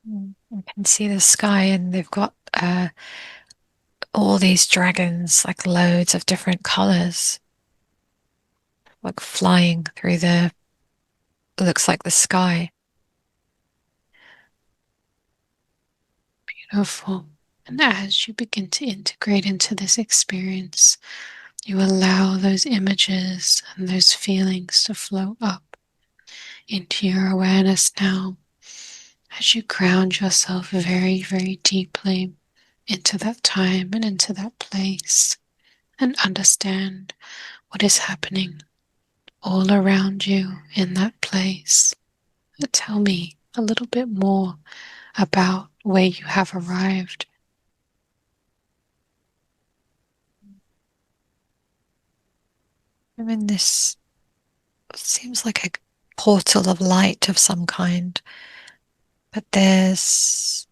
I can see the sky, and they've got all these dragons, like loads of different colors, like flying through the, looks like the sky. Beautiful. And as you begin to integrate into this experience, you allow those images and those feelings to flow up into your awareness now as you ground yourself very, very deeply into that time and into that place and understand what is happening all around you in that place. Tell me a little bit more about where you have arrived. I'm in this, seems like a portal of light of some kind, but there's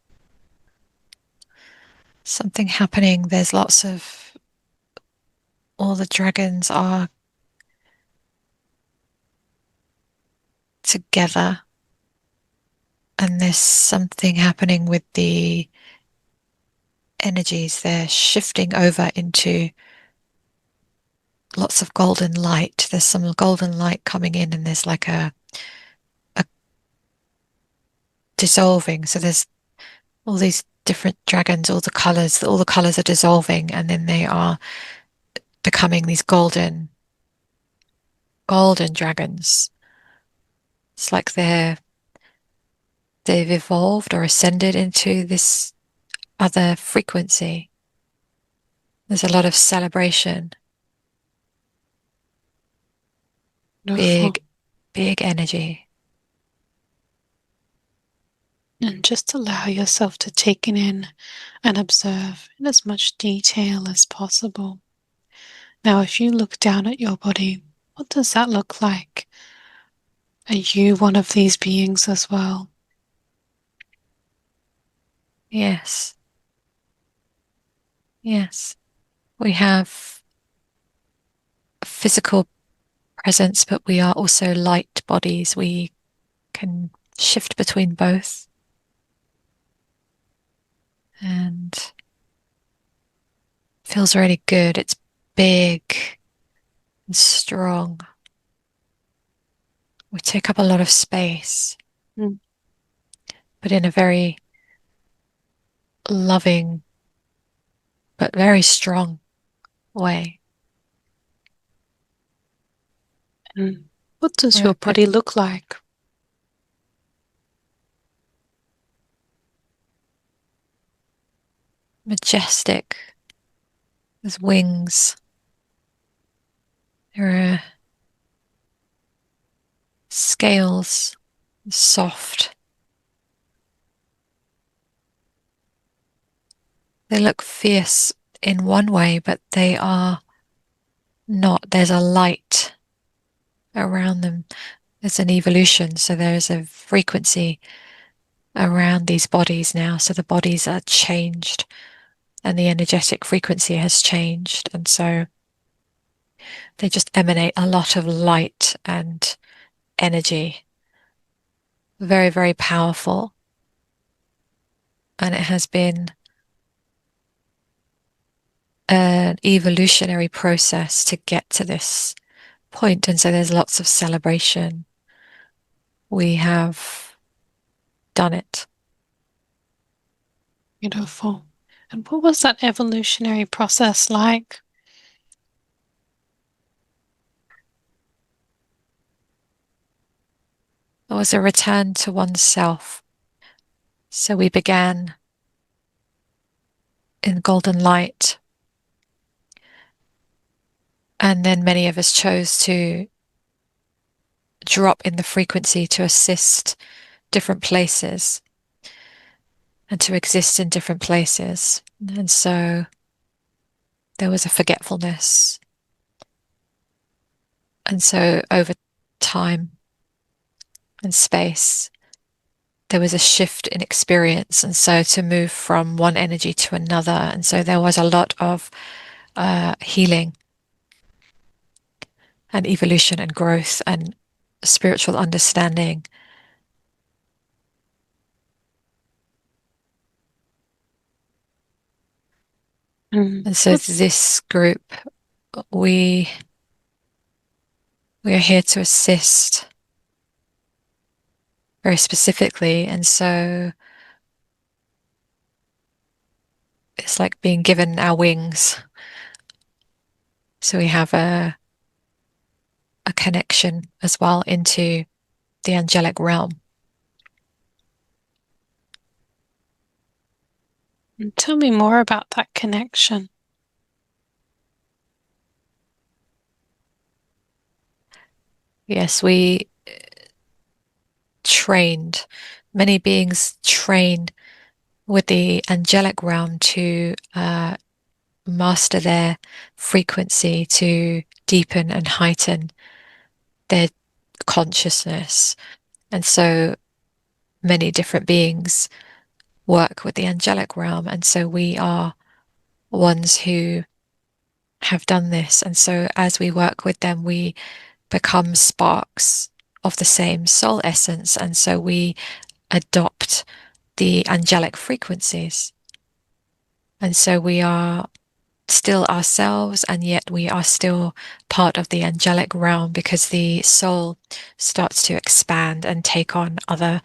something happening. There's lots of, all the dragons are together, and there's something happening with the energies. They're shifting over into lots of golden light. There's some golden light coming in, and there's like a dissolving. So there's all these different dragons, all the colors are dissolving, and then they are becoming these golden dragons. It's like they've evolved or ascended into this other frequency. There's a lot of celebration, Beautiful. big, big energy. And just allow yourself to take it in and observe in as much detail as possible. Now, if you look down at your body, what does that look like? Are you one of these beings as well? Yes, yes. We have a physical presence, but we are also light bodies. We can shift between both. And feels really good. It's big and strong. We take up a lot of space, Mm. but in a very loving but very strong way. And what does We're your a bit body look like? majestic. There's wings. There are scales, soft. They look fierce in one way, but they are not. There's a light around them. There's an evolution, so there's a frequency around these bodies now. So the bodies are changed and the energetic frequency has changed. And so they just emanate a lot of light and energy. Very, very powerful. And it has been an evolutionary process to get to this point. And so there's lots of celebration. We have done it. Beautiful. And what was that evolutionary process like? It was a return to oneself. So we began in golden light. And then many of us chose to drop in the frequency to assist different places and to exist in different places. And so there was a forgetfulness. And so over time and space, there was a shift in experience. And so to move from one energy to another. And so there was a lot of healing and evolution and growth and spiritual understanding And so this group, we are here to assist very specifically. And so it's like being given our wings. So we have a connection as well into the angelic realm. Tell me more about that connection. Yes, we trained, many beings train with the angelic realm to master their frequency, to deepen and heighten their consciousness. And so many different beings work with the angelic realm. And so we are ones who have done this. And so as we work with them, we become sparks of the same soul essence. And so we adopt the angelic frequencies. And so we are still ourselves, and yet we are still part of the angelic realm because the soul starts to expand and take on other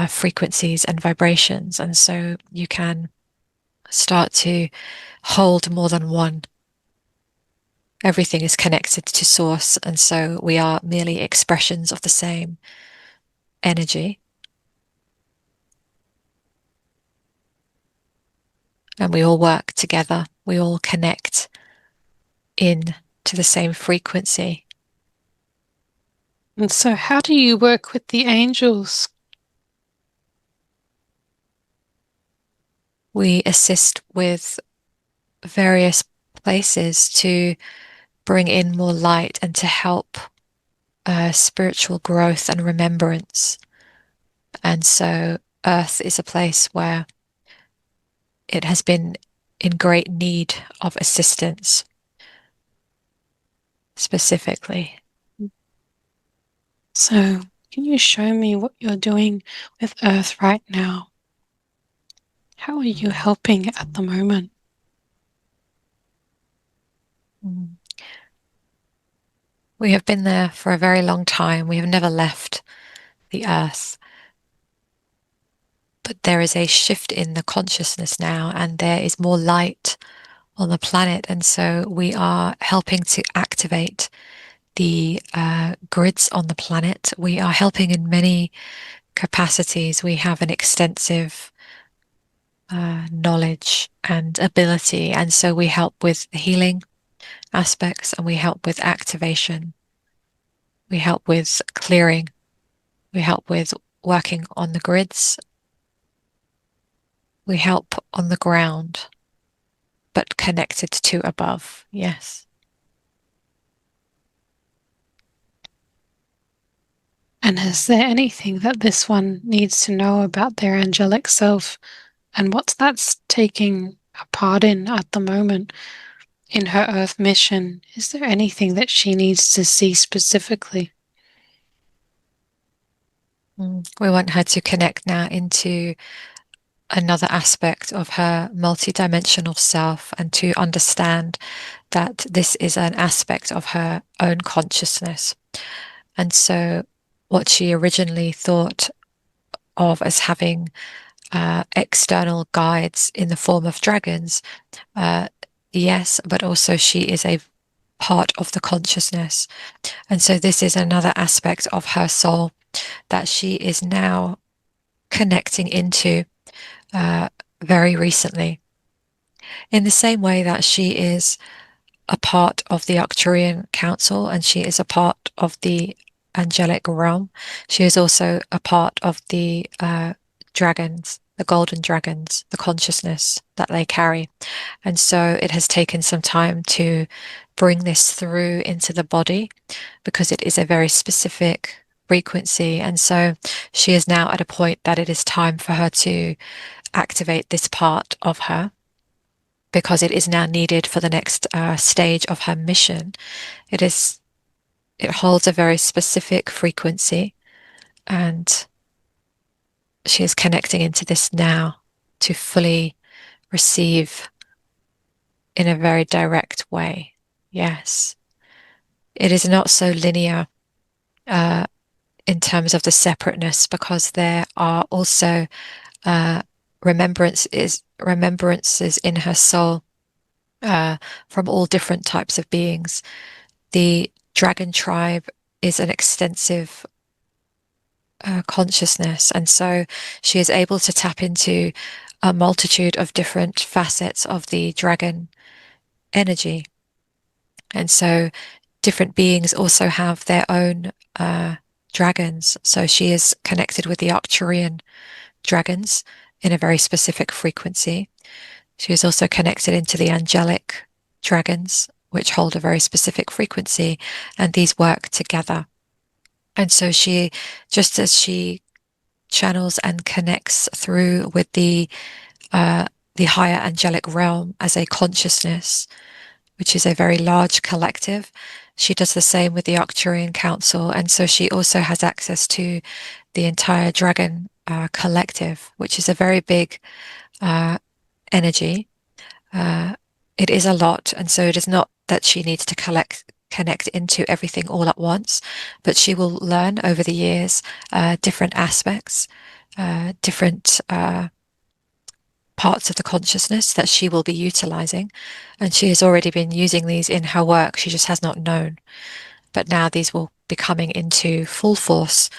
frequencies and vibrations. And so you can start to hold more than one. Everything is connected to source, and so we are merely expressions of the same energy. And we all work together. We all connect in to the same frequency. And so how do you work with the angels? We assist with various places to bring in more light and to help spiritual growth and remembrance. And so Earth is a place where it has been in great need of assistance, specifically. So can you show me what you're doing with Earth right now? How are you helping at the moment? We have been there for a very long time. We have never left the Earth. But there is a shift in the consciousness now, and there is more light on the planet. And so we are helping to activate the grids on the planet. We are helping in many capacities. We have an extensive knowledge and ability. And so we help with healing aspects, and we help with activation. We help with clearing. We help with working on the grids. We help on the ground, but connected to above. Yes. And is there anything that this one needs to know about their angelic self, and what's that's taking a part in at the moment in her Earth mission? Is there anything that she needs to see specifically? We want her to connect now into another aspect of her multidimensional self, and to understand that this is an aspect of her own consciousness. And so what she originally thought of as having external guides in the form of dragons, yes, but also she is a part of the consciousness. And so this is another aspect of her soul that she is now connecting into very recently. In the same way that she is a part of the Arcturian Council and she is a part of the angelic realm, she is also a part of the dragons, the golden dragons, the consciousness that they carry. And so it has taken some time to bring this through into the body because it is a very specific frequency. And so she is now at a point that it is time for her to activate this part of her, because it is now needed for the next stage of her mission. It holds a very specific frequency, and she is connecting into this now to fully receive in a very direct way. Yes. It is not so linear uh, in terms of the separateness, because there are also uh, remembrances in her soul from all different types of beings. The dragon tribe is an extensive consciousness, and so she is able to tap into a multitude of different facets of the dragon energy. And so different beings also have their own dragons. So she is connected with the Arcturian dragons in a very specific frequency. She is also connected into the angelic dragons, which hold a very specific frequency, and these work together. And so she, just as she channels and connects through with the higher angelic realm as a consciousness, which is a very large collective, she does the same with the Arcturian Council, and so she also has access to the entire dragon collective, which is a very big energy. Uh, it is a lot, and so it is not that she needs to connect into everything all at once, but she will learn over the years different aspects, different parts of the consciousness that she will be utilizing. And she has already been using these in her work, she just has not known. But now these will be coming into full force,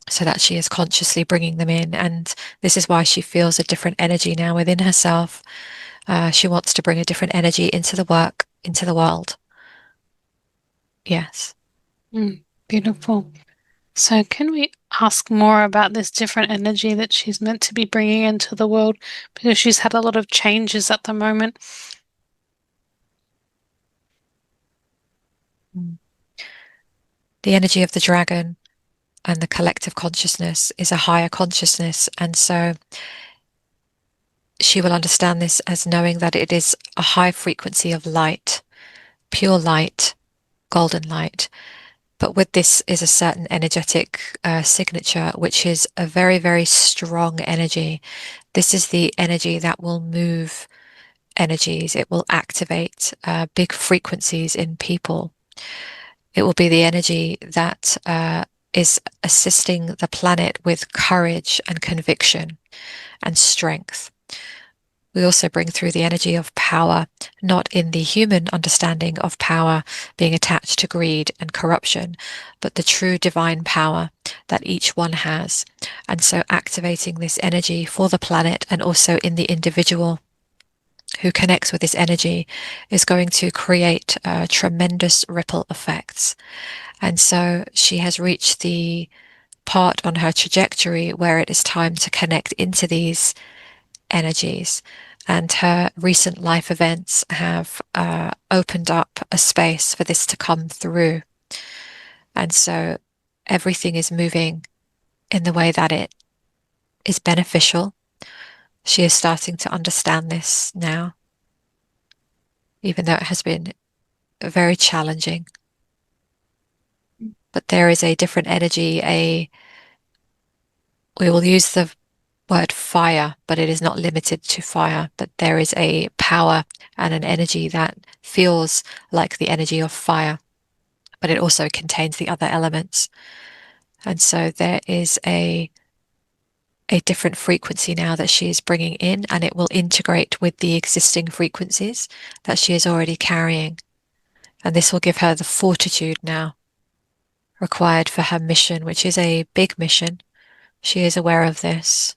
so that she is consciously bringing them in. And this is why she feels a different energy now within herself. She wants to bring a different energy into the work, into the world. Yes. Beautiful. So, can we ask more about this different energy that she's meant to be bringing into the world? Because she's had a lot of changes at the moment. The energy of the dragon and the collective consciousness is a higher consciousness. And so she will understand this as knowing that it is a high frequency of light, pure light, golden light. But with this is a certain energetic signature, which is a very, very strong energy. This is the energy that will move energies. It will activate big frequencies in people. It will be the energy that is assisting the planet with courage and conviction and strength. We also bring through the energy of power, not in the human understanding of power being attached to greed and corruption, but the true divine power that each one has. And so activating this energy for the planet and also in the individual who connects with this energy is going to create tremendous ripple effects. And so she has reached the part on her trajectory where it is time to connect into these energies. And her recent life events have opened up a space for this to come through. And so everything is moving in the way that it is beneficial. She is starting to understand this now, even though it has been very challenging. But there is a different energy, we will use the word fire, but it is not limited to fire, but there is a power and an energy that feels like the energy of fire, but it also contains the other elements. And so there is a different frequency now that she is bringing in, and it will integrate with the existing frequencies that she is already carrying. And this will give her the fortitude now required for her mission, which is a big mission. She is aware of this,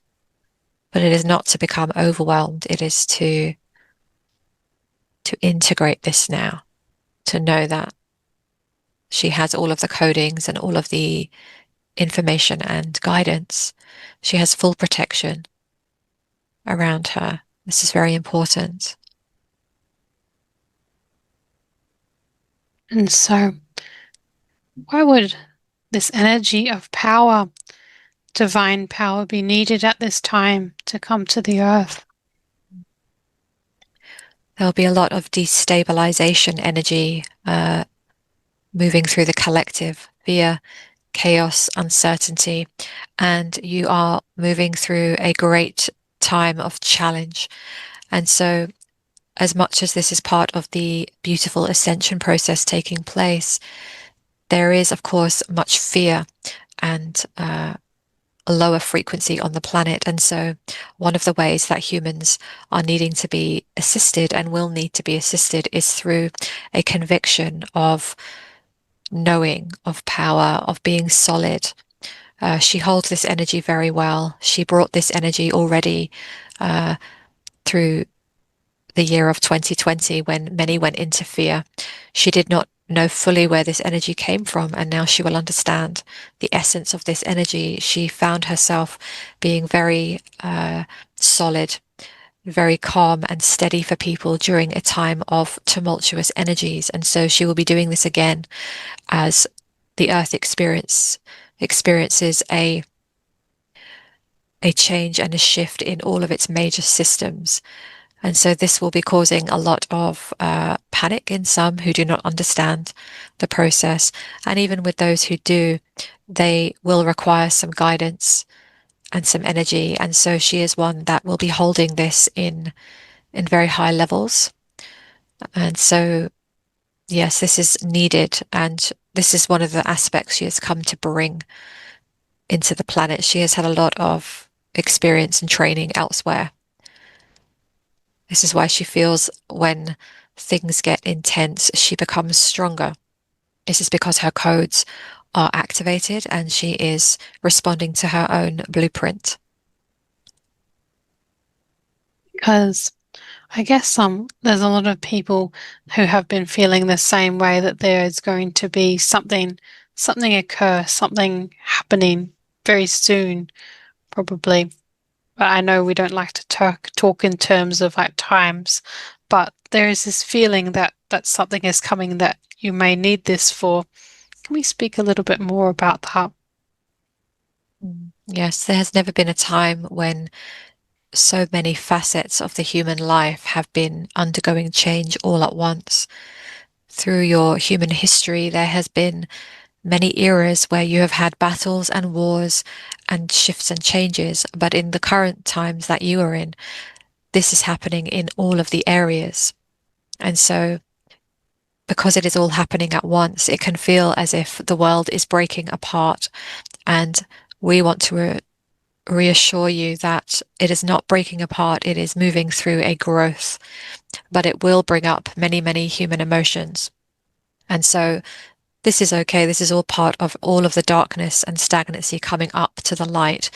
but it is not to become overwhelmed. It is to integrate this now, to know that she has all of the codings and all of the information and guidance. She has full protection around her. This is very important. And so, why would this energy of power, divine power, be needed at this time to come to the earth? There'll be a lot of destabilization energy moving through the collective, fear, chaos, uncertainty, and you are moving through a great time of challenge. And so as much as this is part of the beautiful ascension process taking place, there is, of course, much fear and a lower frequency on the planet. And so, one of the ways that humans are needing to be assisted and will need to be assisted is through a conviction of knowing, of power, of being solid. She holds this energy very well. She brought this energy already uh, through the year of 2020 when many went into fear. She did not know fully where this energy came from, and now she will understand the essence of this energy. She found herself being very solid, very calm and steady for people during a time of tumultuous energies. And so she will be doing this again as the Earth experiences a change and a shift in all of its major systems. And so this will be causing a lot of panic in some who do not understand the process. And even with those who do, they will require some guidance and some energy. And so she is one that will be holding this in very high levels. And so, yes, this is needed. And this is one of the aspects she has come to bring into the planet. She has had a lot of experience and training elsewhere. This is why she feels when things get intense, she becomes stronger. This is because her codes are activated and she is responding to her own blueprint. Because I guess there's a lot of people who have been feeling the same way, that there is going to be something occur, something happening very soon, probably. But I know we don't like to talk in terms of like times, but there is this feeling that something is coming that you may need this for. Can we speak a little bit more about that? Yes, there has never been a time when so many facets of the human life have been undergoing change all at once. Through your human history, there has been many eras where you have had battles and wars and shifts and changes, but in the current times that you are in, this is happening in all of the areas. And so, because it is all happening at once, it can feel as if the world is breaking apart. And we want to reassure you that it is not breaking apart, it is moving through a growth, but it will bring up many, many human emotions. And so, this is okay. This is all part of all of the darkness and stagnancy coming up to the light.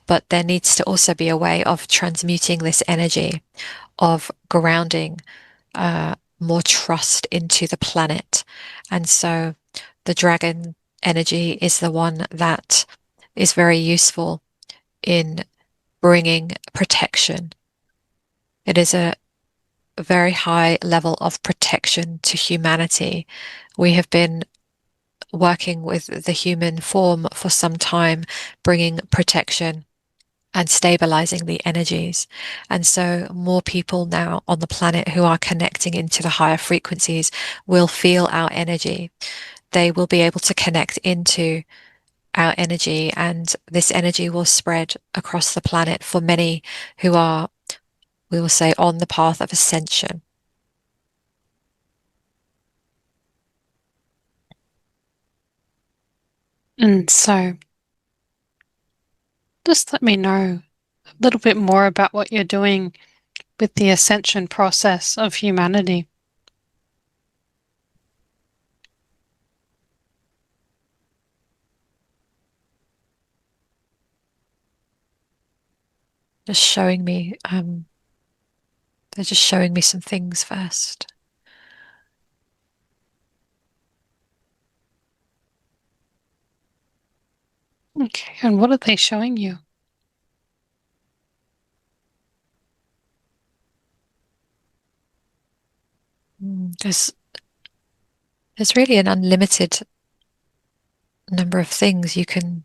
But there needs to also be a way of transmuting this energy, of grounding more trust into the planet. And so the dragon energy is the one that is very useful in bringing protection. It is a very high level of protection to humanity. We have been working with the human form for some time, bringing protection and stabilizing the energies. And so more people now on the planet who are connecting into the higher frequencies will feel our energy. They will be able to connect into our energy, and this energy will spread across the planet for many who are, we will say, on the path of ascension. And so just let me know a little bit more about what you're doing with the ascension process of humanity. Just showing me, they're just showing me some things first. Okay, and what are they showing you? There's really an unlimited number of things you can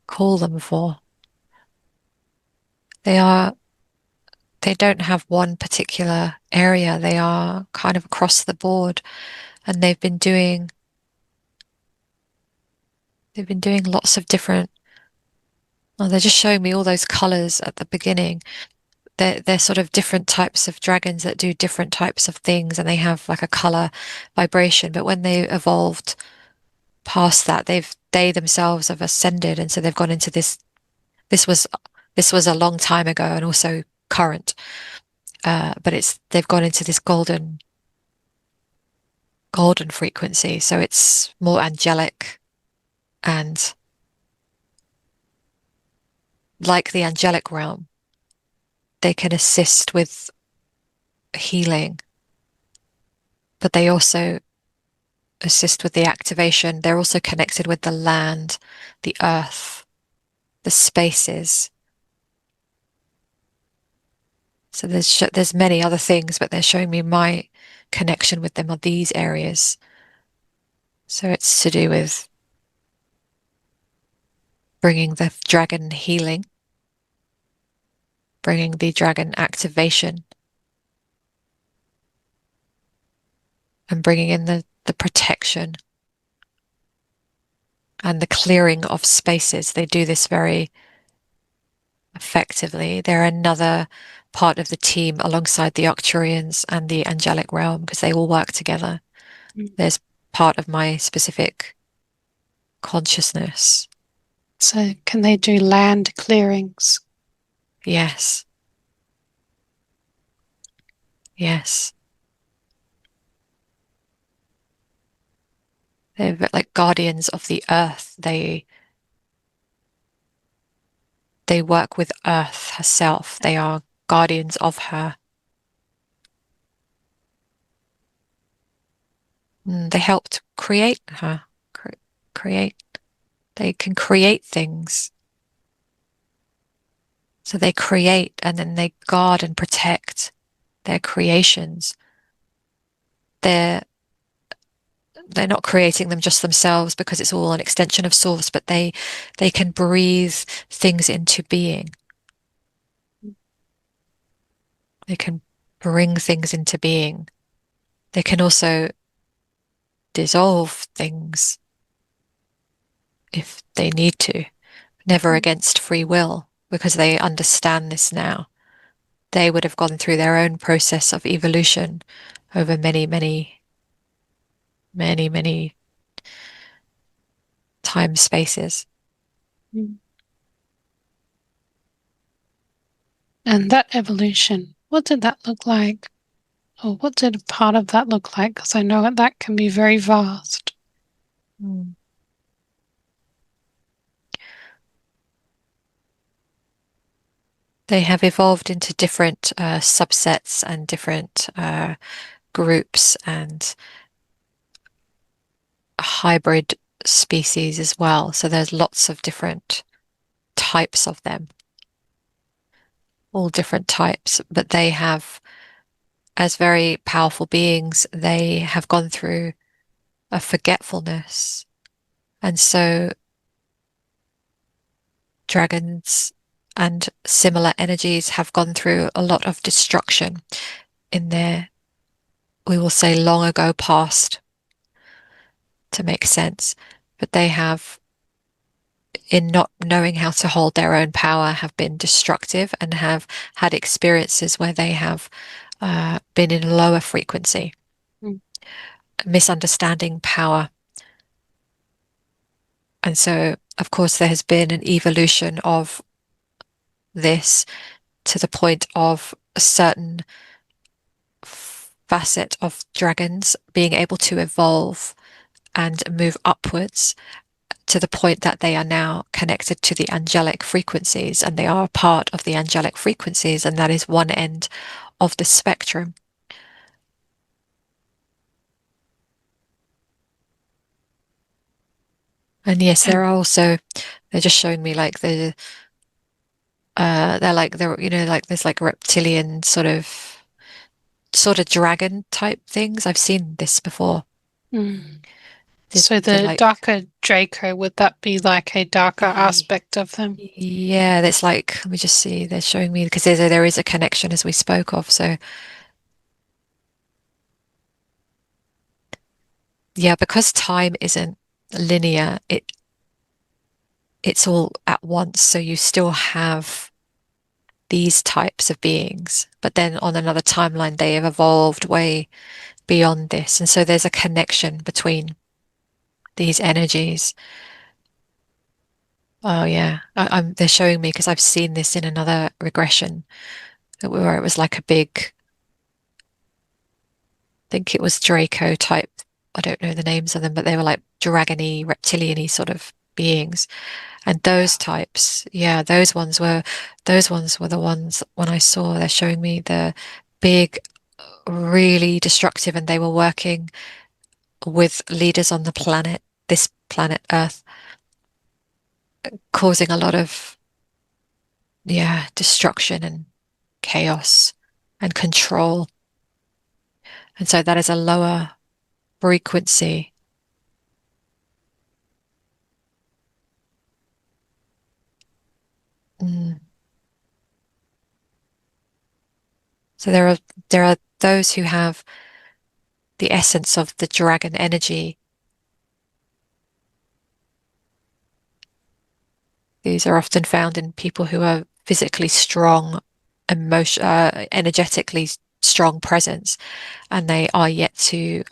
call them for. They are, they don't have one particular area. They are kind of across the board, and they've been doing lots of different, oh, they're just showing me all those colors at the beginning. they're sort of different types of dragons that do different types of things, and they have like a color vibration. But when they evolved past that, they themselves have ascended, and so they've gone into this. This was this was a long time ago, and also current. But they've gone into this golden frequency, so it's more angelic and like the angelic realm. They can assist with healing, but they also assist with the activation. They're also connected with the land, the earth, the spaces. So there's many other things, but they're showing me my connection with them are these areas. So it's to do with bringing the dragon healing, bringing the dragon activation, and bringing in the protection and the clearing of spaces. They do this very effectively. They're another part of the team alongside the Arcturians and the angelic realm because they all work together. There's part of my specific consciousness. So can they do land clearings? Yes. Yes. They're like guardians of the earth. They work with Earth herself. They are guardians of her. They helped create her. Create. They can create things. So they create and then they guard and protect their creations. They're they're not creating them just themselves because it's all an extension of source, but they can breathe things into being. They can bring things into being. They can also dissolve things if they need to, never against free will, because they understand this now. They would have gone through their own process of evolution over many, many, many, many time spaces. And that evolution, what did that look like? Or what did a part of that look like? Because I know that can be very vast. Mm. They have evolved into different subsets and different groups and hybrid species as well. So there's lots of different types of them, all different types, but they have, as very powerful beings, they have gone through a forgetfulness. And so dragons and similar energies have gone through a lot of destruction in their, we will say, long ago past to make sense. But they have, in not knowing how to hold their own power, have been destructive and have had experiences where they have been in lower frequency, misunderstanding power. And so, of course, there has been an evolution of this to the point of a certain facet of dragons being able to evolve and move upwards to the point that they are now connected to the angelic frequencies and they are a part of the angelic frequencies, and that is one end of the spectrum. And yes, there are also, they're just showing me like they're like there's like reptilian sort of dragon type things. I've seen this before. So They're the like, darker Draco, would that be like a darker aspect of them? yeah, that's like, let me just see, they're showing me because there is a connection as we spoke of. So yeah, because time isn't linear, it's all at once. So you still have these types of beings, but then on another timeline they have evolved way beyond this, and so there's a connection between these energies. Oh yeah, they're showing me because I've seen this in another regression where it was like a big, I think it was Draco type. I don't know the names of them, but they were like dragony, reptilian-y sort of beings. And those types, yeah, those ones were the ones when I saw they're showing me the big, really destructive, and they were working with leaders on the planet, this planet Earth, causing a lot of, yeah, destruction and chaos and control. And so that is a lower frequency. Mm. So there are those who have the essence of the dragon energy. These are often found in people who are physically strong, energetically strong presence, and they are yet to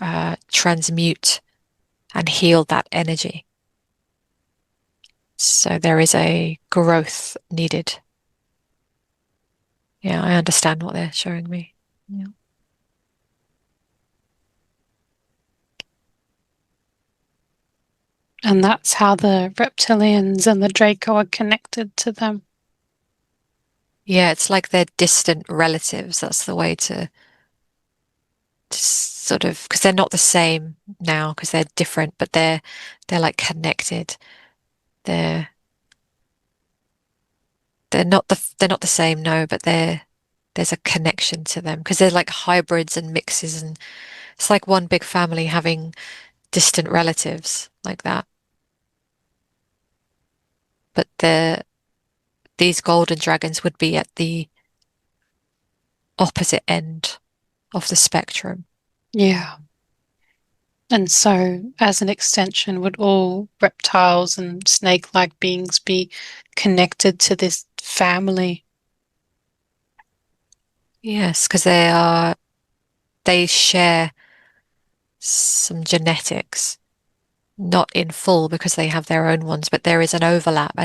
transmute and heal that energy. So there is a growth needed. Yeah, I understand what they're showing me. Yeah. And that's how the reptilians and the Draco are connected to them. Yeah, it's like they're distant relatives. That's the way to sort of, because they're not the same now, because they're different, but they're like connected. They're they're not the same, no, but there's a connection to them because they're like hybrids and mixes, and it's like one big family having distant relatives like that. But these golden dragons would be at the opposite end of the spectrum. Yeah. And so, as an extension, would all reptiles and snake-like beings be connected to this family? Yes, because they share some genetics, not in full because they have their own ones, but there is an overlap,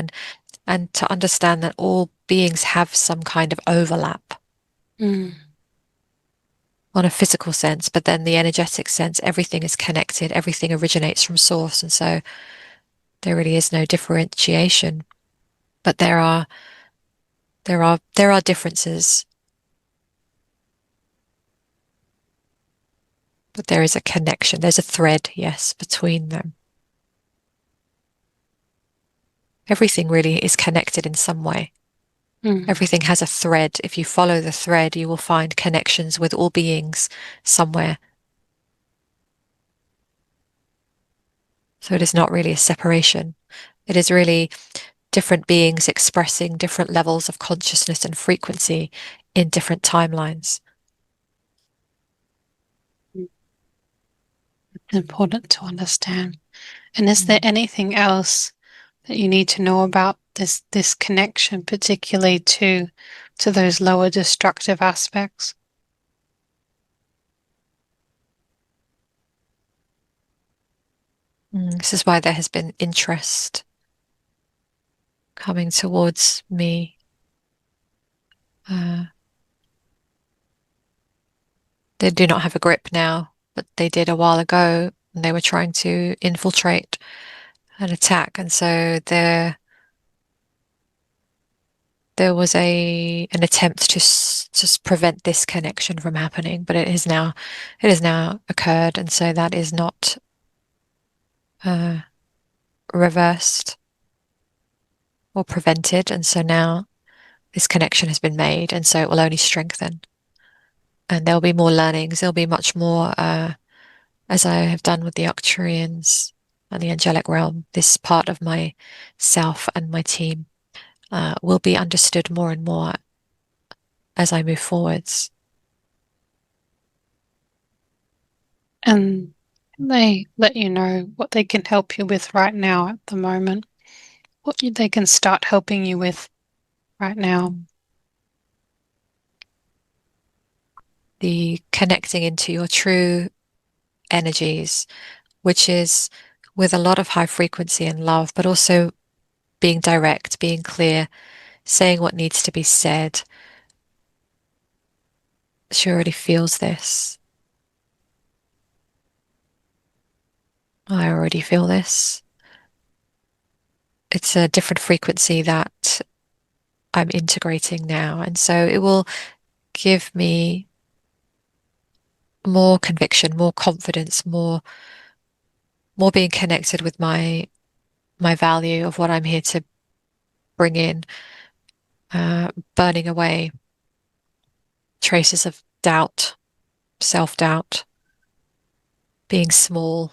and to understand that all beings have some kind of overlap Mm. on a physical sense, but then the energetic sense, everything is connected, everything originates from source, and so there really is no differentiation. But there are differences, but there is a connection. There's a thread, yes, between them. Everything really is connected in some way. Mm. Everything has a thread. If you follow the thread, you will find connections with all beings somewhere. So it is not really a separation. It is really different beings expressing different levels of consciousness and frequency in different timelines. It's important to understand. And is there Mm. anything else that you need to know about this connection, particularly to those lower destructive aspects? This is why there has been interest coming towards me. Uh, they do not have a grip now, but they did a while ago, and they were trying to infiltrate and attack. And so there was an attempt to just prevent this connection from happening, but it has now occurred, and so that is not uh, reversed or prevented, and so now this connection has been made, and so it will only strengthen. And there'll be more learnings. There'll be much more, as I have done with the Arcturians and the angelic realm. This part of myself and my team will be understood more and more as I move forwards. And they let you know what they can help you with right now at the moment, they can start helping you with right now. Mm. the connecting into your true energies, which is with a lot of high frequency and love, but also being direct, being clear, saying what needs to be said. She already feels this. I already feel this. It's a different frequency that I'm integrating now. And so it will give me more conviction, more confidence, more being connected with my value of what I'm here to bring in, burning away traces of doubt, self-doubt, being small.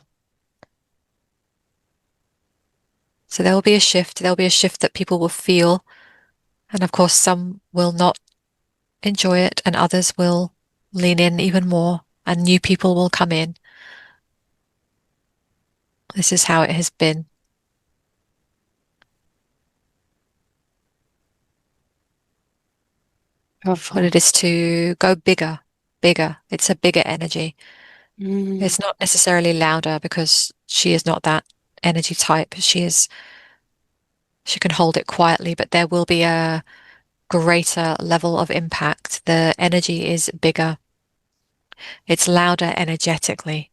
So there will be a shift. There'll be a shift that people will feel. And of course, some will not enjoy it, and others will lean in even more, and new people will come in. This is how it has been. But Powerful. it is to go bigger, bigger. It's a bigger energy. Mm. It's not necessarily louder because she is not that energy type. She can hold it quietly, but there will be a greater level of impact. The energy is bigger. It's louder energetically.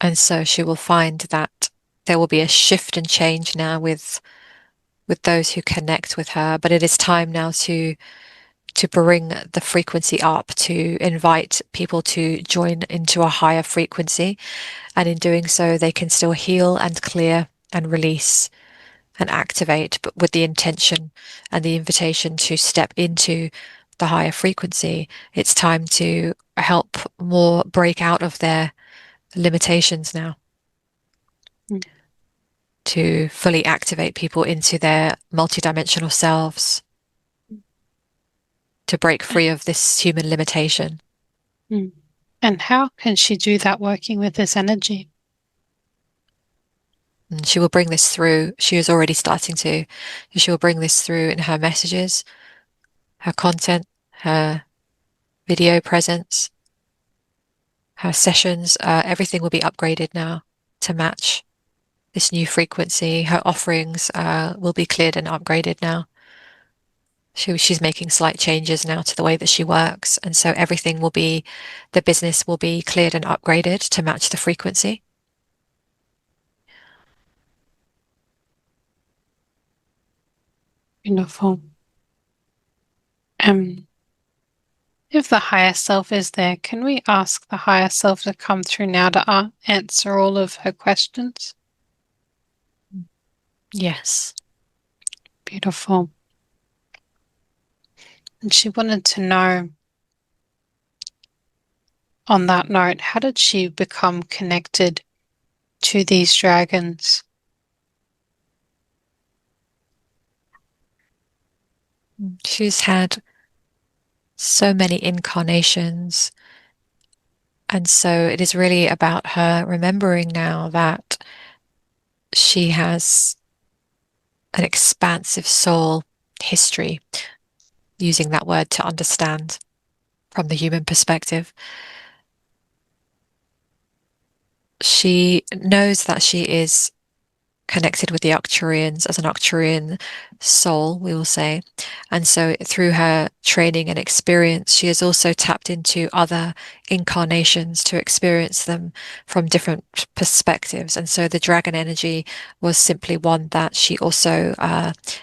And so she will find that there will be a shift and change now with those who connect with her. But it is time now to bring the frequency up, to invite people to join into a higher frequency. And in doing so, they can still heal and clear and release and activate, but with the intention and the invitation to step into the higher frequency. It's time to help more break out of their limitations now, Mm. to fully activate people into their multidimensional selves, to break free of this human limitation. Mm. And how can she do that working with this energy? And she will bring this through. She is already starting to. She will bring this through in her messages, her content, her video presence, her sessions. Everything will be upgraded now to match this new frequency. Her offerings will be cleared and upgraded now. She's making slight changes now to the way that she works. And so everything will be, the business will be cleared and upgraded to match the frequency. Beautiful. If the higher self is there, can we ask the higher self to come through now to answer all of her questions? Yes. Beautiful. And she wanted to know, on that note, how did she become connected to these dragons? She's had so many incarnations. And so it is really about her remembering now that she has an expansive soul history, using that word to understand from the human perspective. She knows that she is connected with the Arcturians as an Arcturian soul, we will say. And so through her training and experience, she has also tapped into other incarnations to experience them from different perspectives. And so the dragon energy was simply one that she also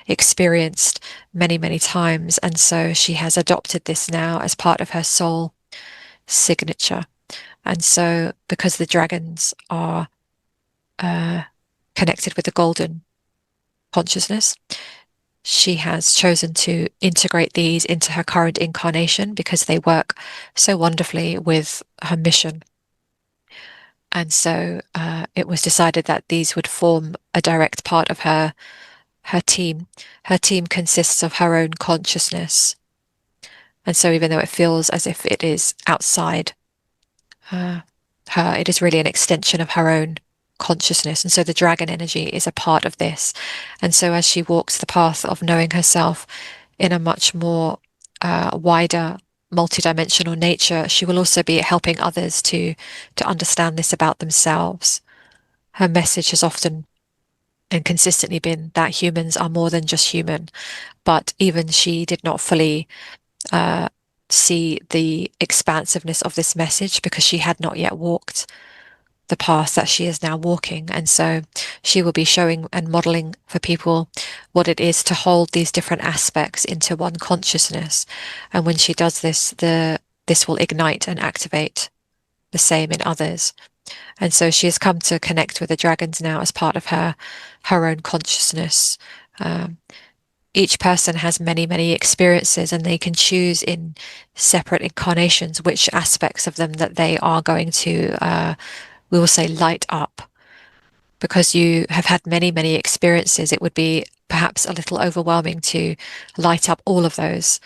experienced many, many times. And so she has adopted this now as part of her soul signature. And so because the dragons are connected with the golden consciousness, she has chosen to integrate these into her current incarnation because they work so wonderfully with her mission. And so it was decided that these would form a direct part of her team. Her team consists of her own consciousness. And so even though it feels as if it is outside her, it is really an extension of her own consciousness. And so the dragon energy is a part of this. And so as she walks the path of knowing herself in a much more wider multidimensional nature, she will also be helping others to understand this about themselves. Her message has often and consistently been that humans are more than just human, but even she did not fully uh, see the expansiveness of this message because she had not yet walked the path that she is now walking. And so she will be showing and modeling for people what it is to hold these different aspects into one consciousness. And when she does this, this will ignite and activate the same in others. And so she has come to connect with the dragons now as part of her own consciousness. Um, each person has many, many experiences, and they can choose in separate incarnations which aspects of them that they are going to, we will say, light up. Because you have had many, many experiences, it would be perhaps a little overwhelming to light up all of those.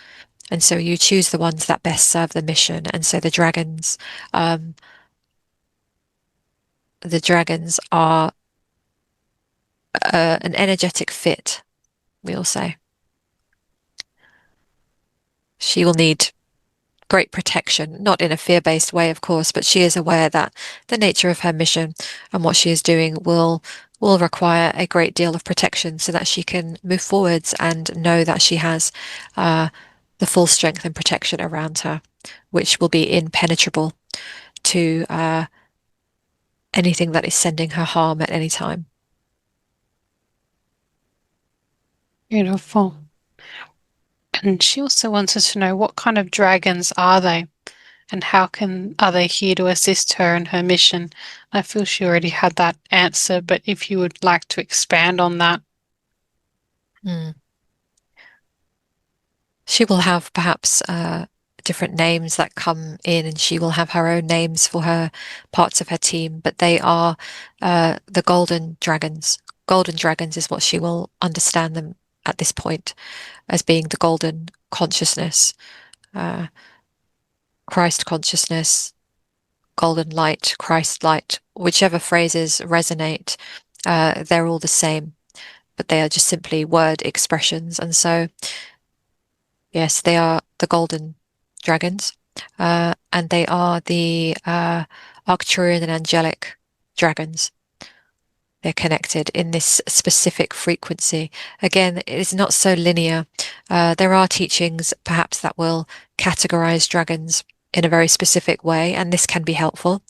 And so you choose the ones that best serve the mission. And so the dragons are an energetic fit, we'll say. She will need great protection, not in a fear-based way, of course, but she is aware that the nature of her mission and what she is doing will require a great deal of protection so that she can move forwards and know that she has the full strength and protection around her, which will be impenetrable to anything that is sending her harm at any time. Beautiful. And she also wanted to know what kind of dragons are they and are they here to assist her in her mission? I feel she already had that answer, but if you would like to expand on that. Mm. She will have perhaps different names that come in, and she will have her own names for her parts of her team, but they are the golden dragons. Golden dragons is what she will understand them at this point as being the golden consciousness, uh, Christ consciousness, golden light, Christ light, whichever phrases resonate, they're all the same, but they are just simply word expressions. And so yes, they are the golden dragons, and they are the Arcturian and angelic dragons. They're connected in this specific frequency. Again, it is not so linear. There are teachings perhaps that will categorize dragons in a very specific way, and this can be helpful.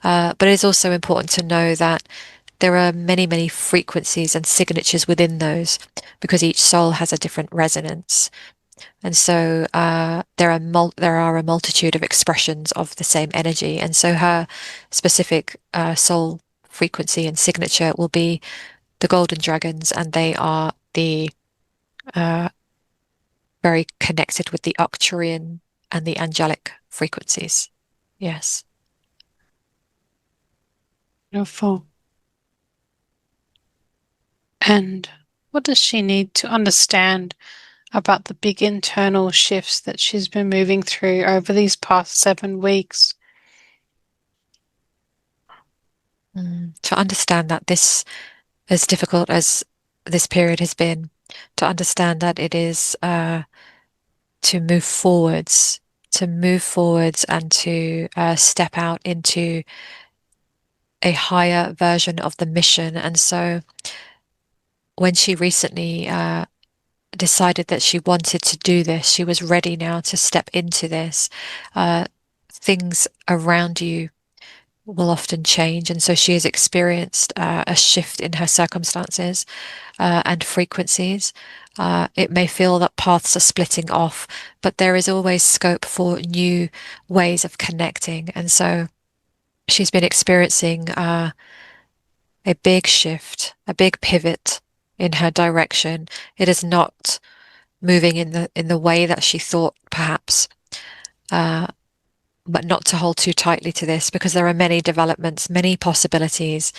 But it is also important to know that there are many, many frequencies and signatures within those because each soul has a different resonance. And so there are a multitude of expressions of the same energy. And so her specific soul frequency and signature will be the golden dragons, and they are the uh, very connected with the Arcturian and the angelic frequencies. Yes. Beautiful. And what does she need to understand about the big internal shifts that she's been moving through over these past 7 weeks? To understand that this, as difficult as this period has been, to understand that it is to move forwards, and to step out into a higher version of the mission. And so when she recently decided that she wanted to do this, she was ready now to step into this. Things around you will often change. And so she has experienced a shift in her circumstances and frequencies. It may feel that paths are splitting off, but there is always scope for new ways of connecting. And so she's been experiencing a big shift, a big pivot in her direction. It is not moving in the way that she thought, perhaps, but not to hold too tightly to this because there are many developments, many possibilities,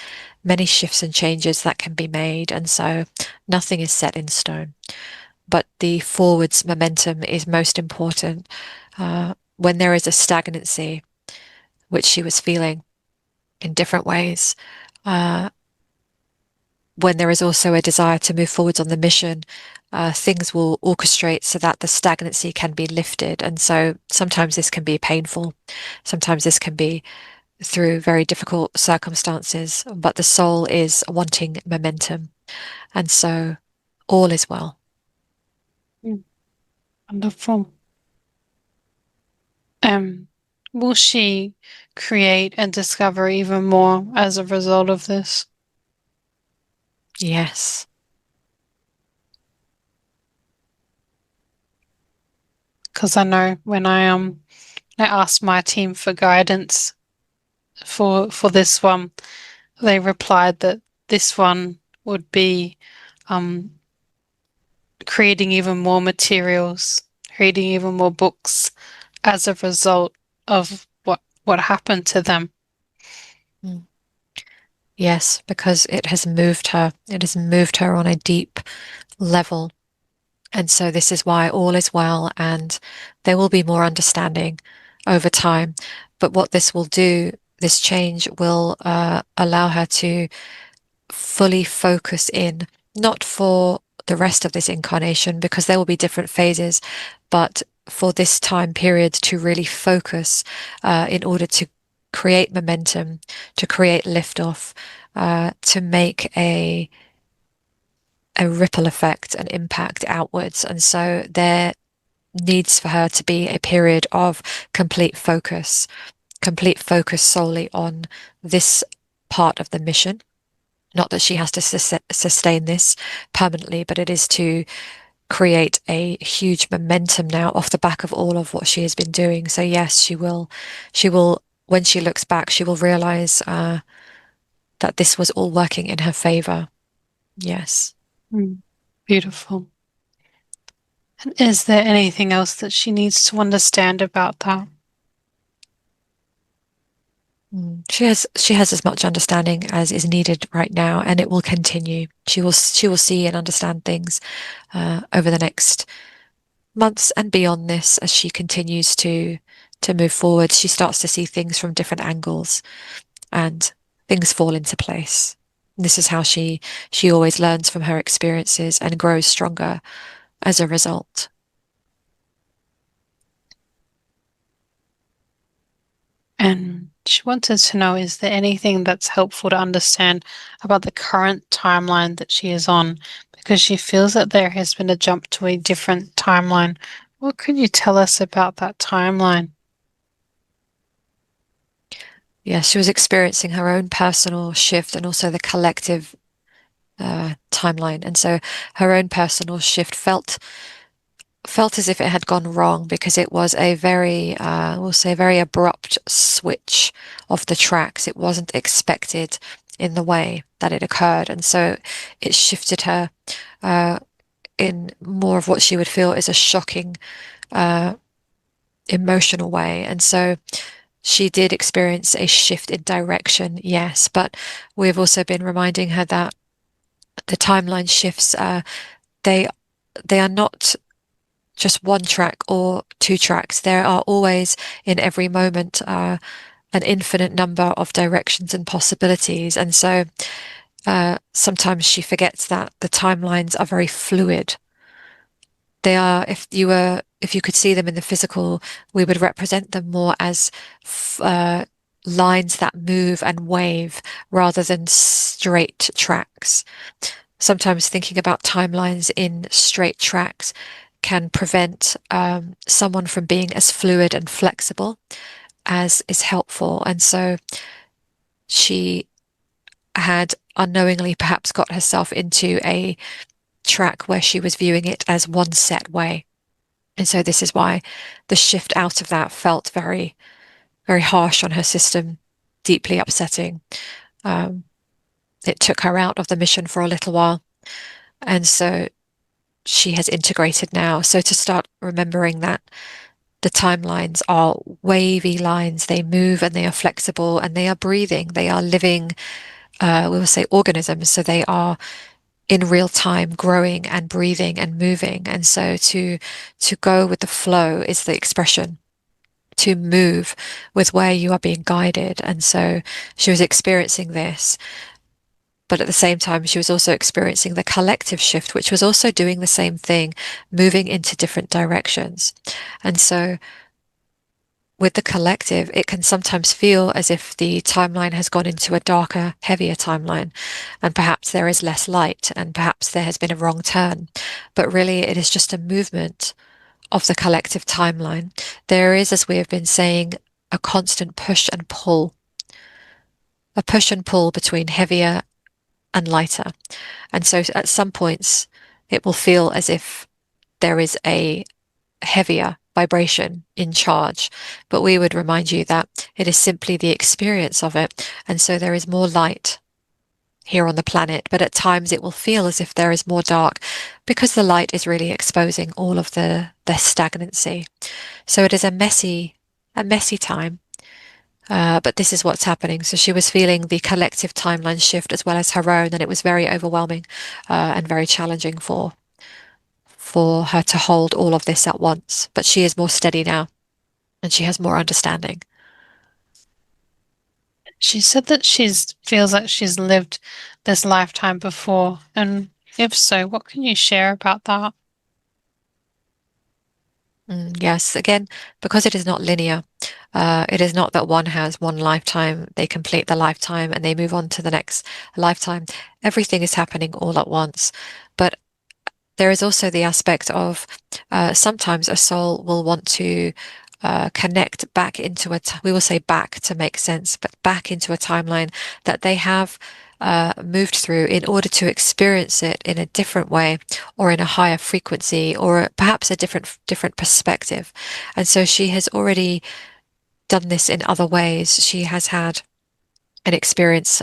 many shifts and changes that can be made, and so nothing is set in stone. But the forwards momentum is most important. When there is a stagnancy, which she was feeling in different ways, when there is also a desire to move forwards on the mission, things will orchestrate so that the stagnancy can be lifted. And so sometimes this can be painful, sometimes this can be through very difficult circumstances, but the soul is wanting momentum. And so all is well. Mm, wonderful. Um, will she create and discover even more as a result of this? Yes. Because I know when I asked my team for guidance for this one, they replied that this one would be um, creating even more materials, reading even more books as a result of what happened to them. Mm. Yes, because it has moved her. It has moved her on a deep level. And so this is why all is well, and there will be more understanding over time. But what this will do, this change will allow her to fully focus in, not for the rest of this incarnation, because there will be different phases, but for this time period to really focus in order to create momentum, to create liftoff, to make a ripple effect, an impact outwards. And so there needs for her to be a period of complete focus solely on this part of the mission. Not that she has to sustain this permanently, but it is to create a huge momentum now off the back of all of what she has been doing. So yes, she will, when she looks back, she will realize that this was all working in her favor. Yes. Mm. Beautiful. And is there anything else that she needs to understand about that? She has as much understanding as is needed right now, and it will continue. She will see and understand things over the next months and beyond this as she continues to move forward. She starts to see things from different angles, and things fall into place. This is how she always learns from her experiences and grows stronger as a result. And she wanted to know, is there anything that's helpful to understand about the current timeline that she is on? Because she feels that there has been a jump to a different timeline. What could you tell us about that timeline? Yeah, she was experiencing her own personal shift and also the collective timeline. And so her own personal shift felt as if it had gone wrong because it was a very, we'll say, a very abrupt switch of the tracks. It wasn't expected in the way that it occurred, and so it shifted her in more of what she would feel is a shocking emotional way. And so she did experience a shift in direction, yes, but we've also been reminding her that the timeline shifts, they they are not just one track or two tracks. There are always, in every moment, an infinite number of directions and possibilities. And so sometimes she forgets that the timelines are very fluid. They are, if you could see them in the physical, we would represent them more as lines that move and wave rather than straight tracks. Sometimes thinking about timelines in straight tracks can prevent someone from being as fluid and flexible as is helpful. And so she had unknowingly perhaps got herself into a track where she was viewing it as one set way. And so this is why the shift out of that felt very, very harsh on her system, deeply upsetting. Um, it took her out of the mission for a little while. And so she has integrated now. So to start remembering that the timelines are wavy lines, they move and they are flexible and they are breathing, they are living, we will say organisms. So they are in real time growing and breathing and moving. And so to go with the flow is the expression, to move with where you are being guided. And so she was experiencing this. But at the same time, she was also experiencing the collective shift, which was also doing the same thing, moving into different directions. And so with the collective, it can sometimes feel as if the timeline has gone into a darker, heavier timeline, and perhaps there is less light, and perhaps there has been a wrong turn. But really, it is just a movement of the collective timeline. There is, as we have been saying, a constant push and pull, a push and pull between heavier and lighter. And so at some points, it will feel as if there is a heavier vibration in charge, but we would remind you that it is simply the experience of it. And so there is more light here on the planet, but at times it will feel as if there is more dark because the light is really exposing all of the stagnancy. So it is a messy time. But this is what's happening. So she was feeling the collective timeline shift as well as her own, and it was very overwhelming and very challenging for her to hold all of this at once. But she is more steady now, and she has more understanding. She said that she's feels like she's lived this lifetime before, and if so, what can you share about that? Yes, again, because it is not linear, it is not that one has one lifetime, they complete the lifetime and they move on to the next lifetime. Everything is happening all at once. But there is also the aspect of sometimes a soul will want to connect back into we will say back to make sense, but back into a timeline that they have moved through in order to experience it in a different way or in a higher frequency or perhaps a different perspective. And so she has already done this in other ways. She has had an experience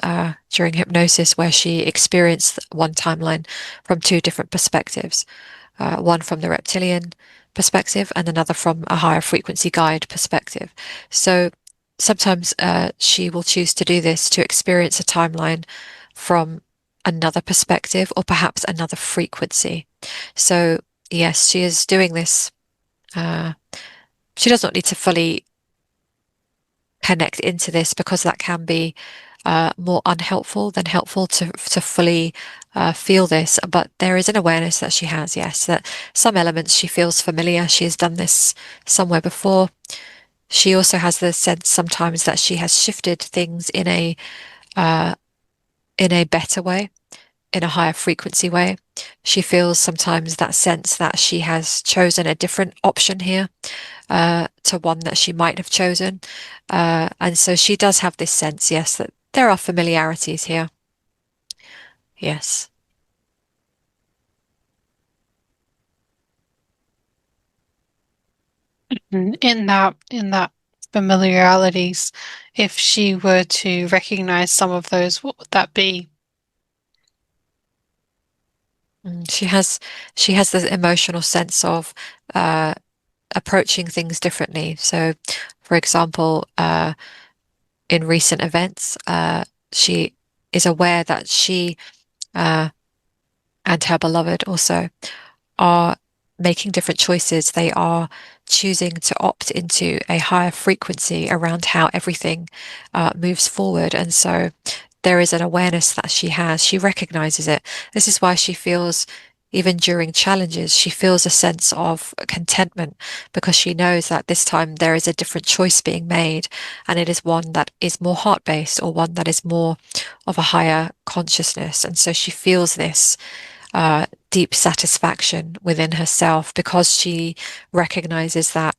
during hypnosis where she experienced one timeline from two different perspectives, one from the reptilian perspective and another from a higher frequency guide perspective. So sometimes she will choose to do this to experience a timeline from another perspective or perhaps another frequency. So yes, she is doing this. She does not need to fully connect into this because that can be more unhelpful than helpful to fully feel this. But there is an awareness that she has, yes, that some elements she feels familiar. She has done this somewhere before. She also has the sense sometimes that she has shifted things uh, in a better way, in a higher frequency way. She feels sometimes that sense that she has chosen a different option here to one that she might have chosen. And so she does have this sense, yes, that there are familiarities here. Yes. In that familiarities, if she were to recognize some of those, what would that be? She has this emotional sense of approaching things differently. So, for example, in recent events, she is aware that she and her beloved also are making different choices. They are choosing to opt into a higher frequency around how everything moves forward. And so there is an awareness that she has. She recognizes it. This is why she feels, even during challenges, she feels a sense of contentment because she knows that this time there is a different choice being made, and it is one that is more heart-based or one that is more of a higher consciousness. And so she feels this deep satisfaction within herself because she recognizes that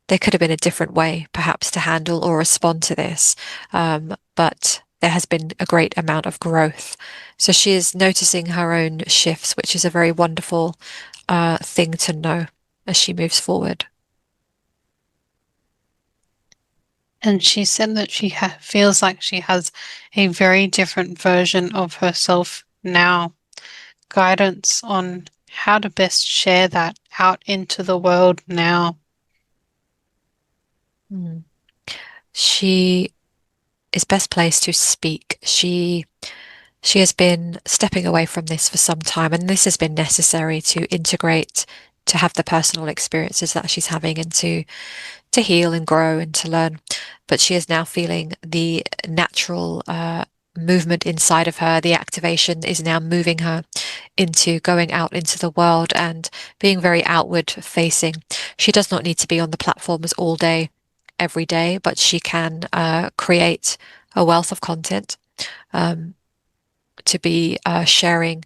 there could have been a different way, perhaps, to handle or respond to this. But there has been a great amount of growth. So she is noticing her own shifts, which is a very wonderful thing to know as she moves forward. And she said that she feels like she has a very different version of herself now. Guidance on how to best share that out into the world now. Mm. She is best placed to speak. She has been stepping away from this for some time, and this has been necessary to integrate, to have the personal experiences that she's having, and to heal and grow and to learn. But she is now feeling the natural movement inside of her. The activation is now moving her into going out into the world and being very outward facing. She does not need to be on the platforms all day, every day, but she can create a wealth of content to be sharing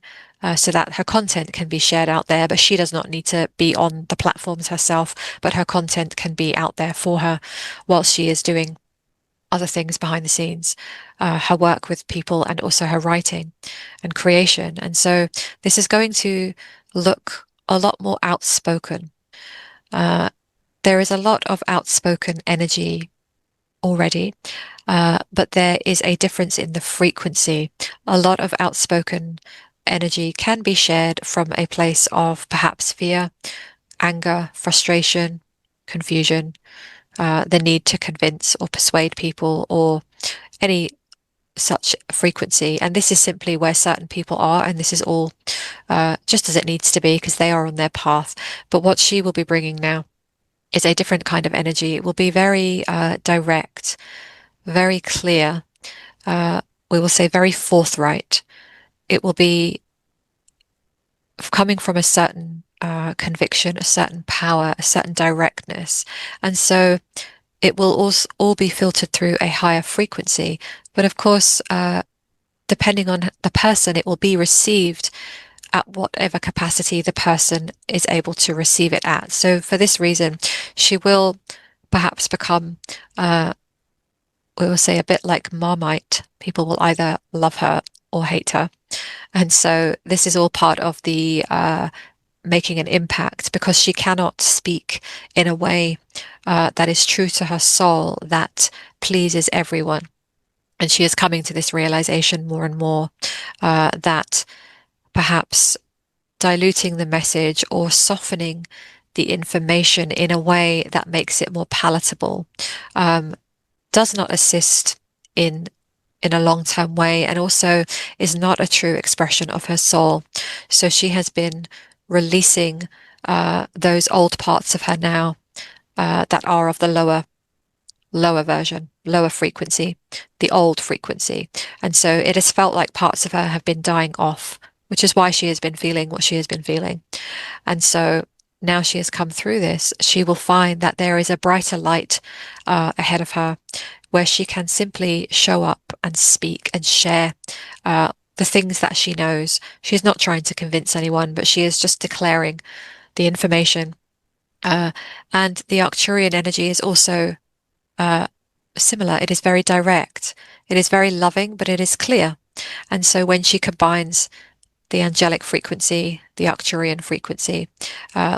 so that her content can be shared out there, but she does not need to be on the platforms herself, but her content can be out there for her whilst she is doing other things behind the scenes, her work with people and also her writing and creation. And so this is going to look a lot more outspoken. There is a lot of outspoken energy already, but there is a difference in the frequency. A lot of outspoken energy can be shared from a place of perhaps fear, anger, frustration, confusion, the need to convince or persuade people, or any such frequency. And this is simply where certain people are, and this is all just as it needs to be because they are on their path. But what she will be bringing now is a different kind of energy. It will be very direct, very clear. We will say very forthright. It will be coming from a certain conviction, a certain power, a certain directness. And so it will also all be filtered through a higher frequency. But of course, depending on the person, it will be received at whatever capacity the person is able to receive it at. So for this reason, she will perhaps become, we will say, a bit like Marmite. People will either love her or hate her. And so this is all part of the making an impact, because she cannot speak in a way that is true to her soul, that pleases everyone. And she is coming to this realization more and more that perhaps diluting the message or softening the information in a way that makes it more palatable does not assist in a long-term way, and also is not a true expression of her soul. So she has been releasing those old parts of her now that are of the lower version, lower frequency, the old frequency. And so it has felt like parts of her have been dying off, which is why she has been feeling what she has been feeling. And so now she has come through this, she will find that there is a brighter light ahead of her, where she can simply show up and speak and share the things that she knows. She's not trying to convince anyone, but she is just declaring the information. And the Arcturian energy is also similar. It is very direct. It is very loving, but it is clear. And so when she combines the angelic frequency, the Arcturian frequency,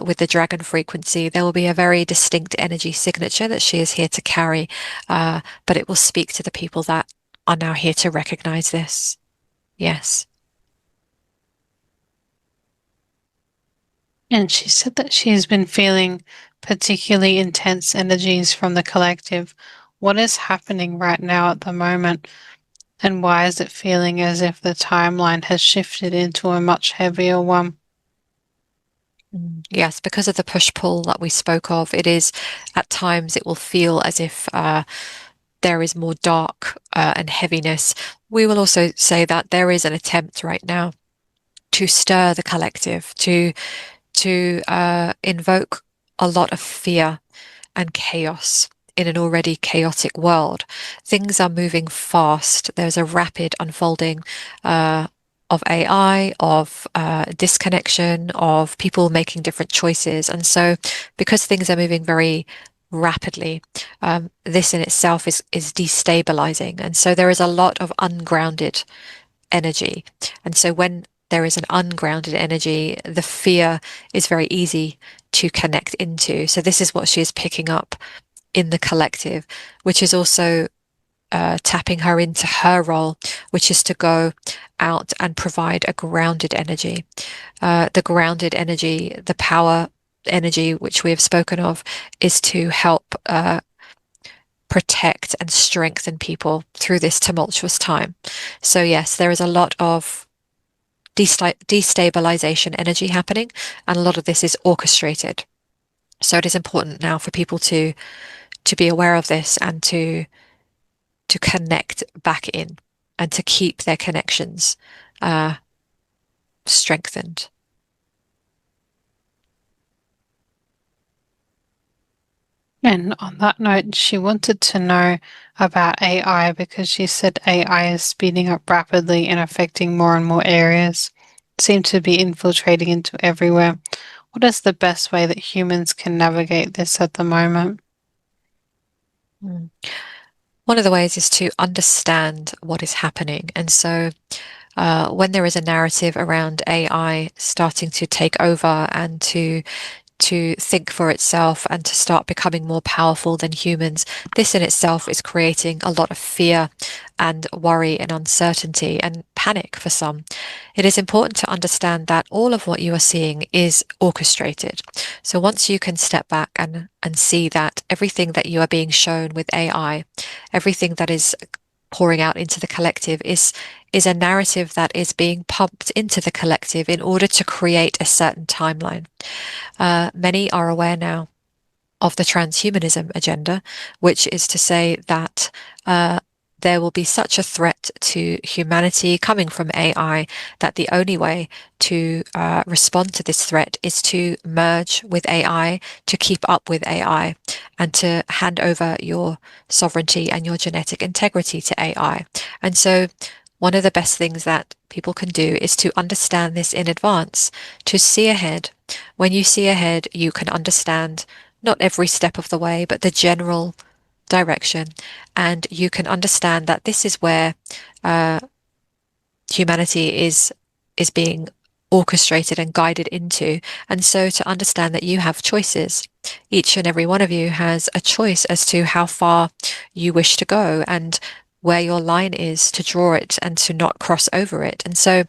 with the dragon frequency, there will be a very distinct energy signature that she is here to carry, but it will speak to the people that are now here to recognize this. Yes. And she said that she has been feeling particularly intense energies from the collective. What is happening right now at the moment? And why is it feeling as if the timeline has shifted into a much heavier one? Yes, because of the push-pull that we spoke of, it is at times it will feel as if there is more dark and heaviness. We will also say that there is an attempt right now to stir the collective, to invoke a lot of fear and chaos in an already chaotic world. Things are moving fast. There's a rapid unfolding of AI, of disconnection, of people making different choices. And so because things are moving very rapidly, this in itself is destabilizing. And so there is a lot of ungrounded energy. And so when there is an ungrounded energy, the fear is very easy to connect into. So this is what she is picking up in the collective, which is also tapping her into her role, which is to go out and provide a grounded energy. The grounded energy, the power energy, which we have spoken of, is to help protect and strengthen people through this tumultuous time. So yes, there is a lot of destabilization energy happening, and a lot of this is orchestrated. So it is important now for people to be aware of this and to connect back in. and to keep their connections uh, strengthened. And on that note, she wanted to know about AI because she said AI is speeding up rapidly and affecting more and more areas. It seems to be infiltrating into everywhere. What is the best way that humans can navigate this at the moment? Mm. One of the ways is to understand what is happening. And so when there is a narrative around AI starting to take over and to think for itself and to start becoming more powerful than humans, this in itself is creating a lot of fear and worry and uncertainty and panic for some. It is important to understand that all of what you are seeing is orchestrated. So once you can step back and see that everything that you are being shown with AI, everything that is pouring out into the collective is a narrative that is being pumped into the collective in order to create a certain timeline. Many are aware now of the transhumanism agenda, which is to say that there will be such a threat to humanity coming from AI that the only way to respond to this threat is to merge with AI, to keep up with AI, and to hand over your sovereignty and your genetic integrity to AI. And so, one of the best things that people can do is to understand this in advance, to see ahead. When you see ahead, you can understand not every step of the way, but the general direction. And you can understand that this is where uh, humanity is being orchestrated and guided into. And so to understand that you have choices, each and every one of you has a choice as to how far you wish to go and where your line is to draw it and to not cross over it. And so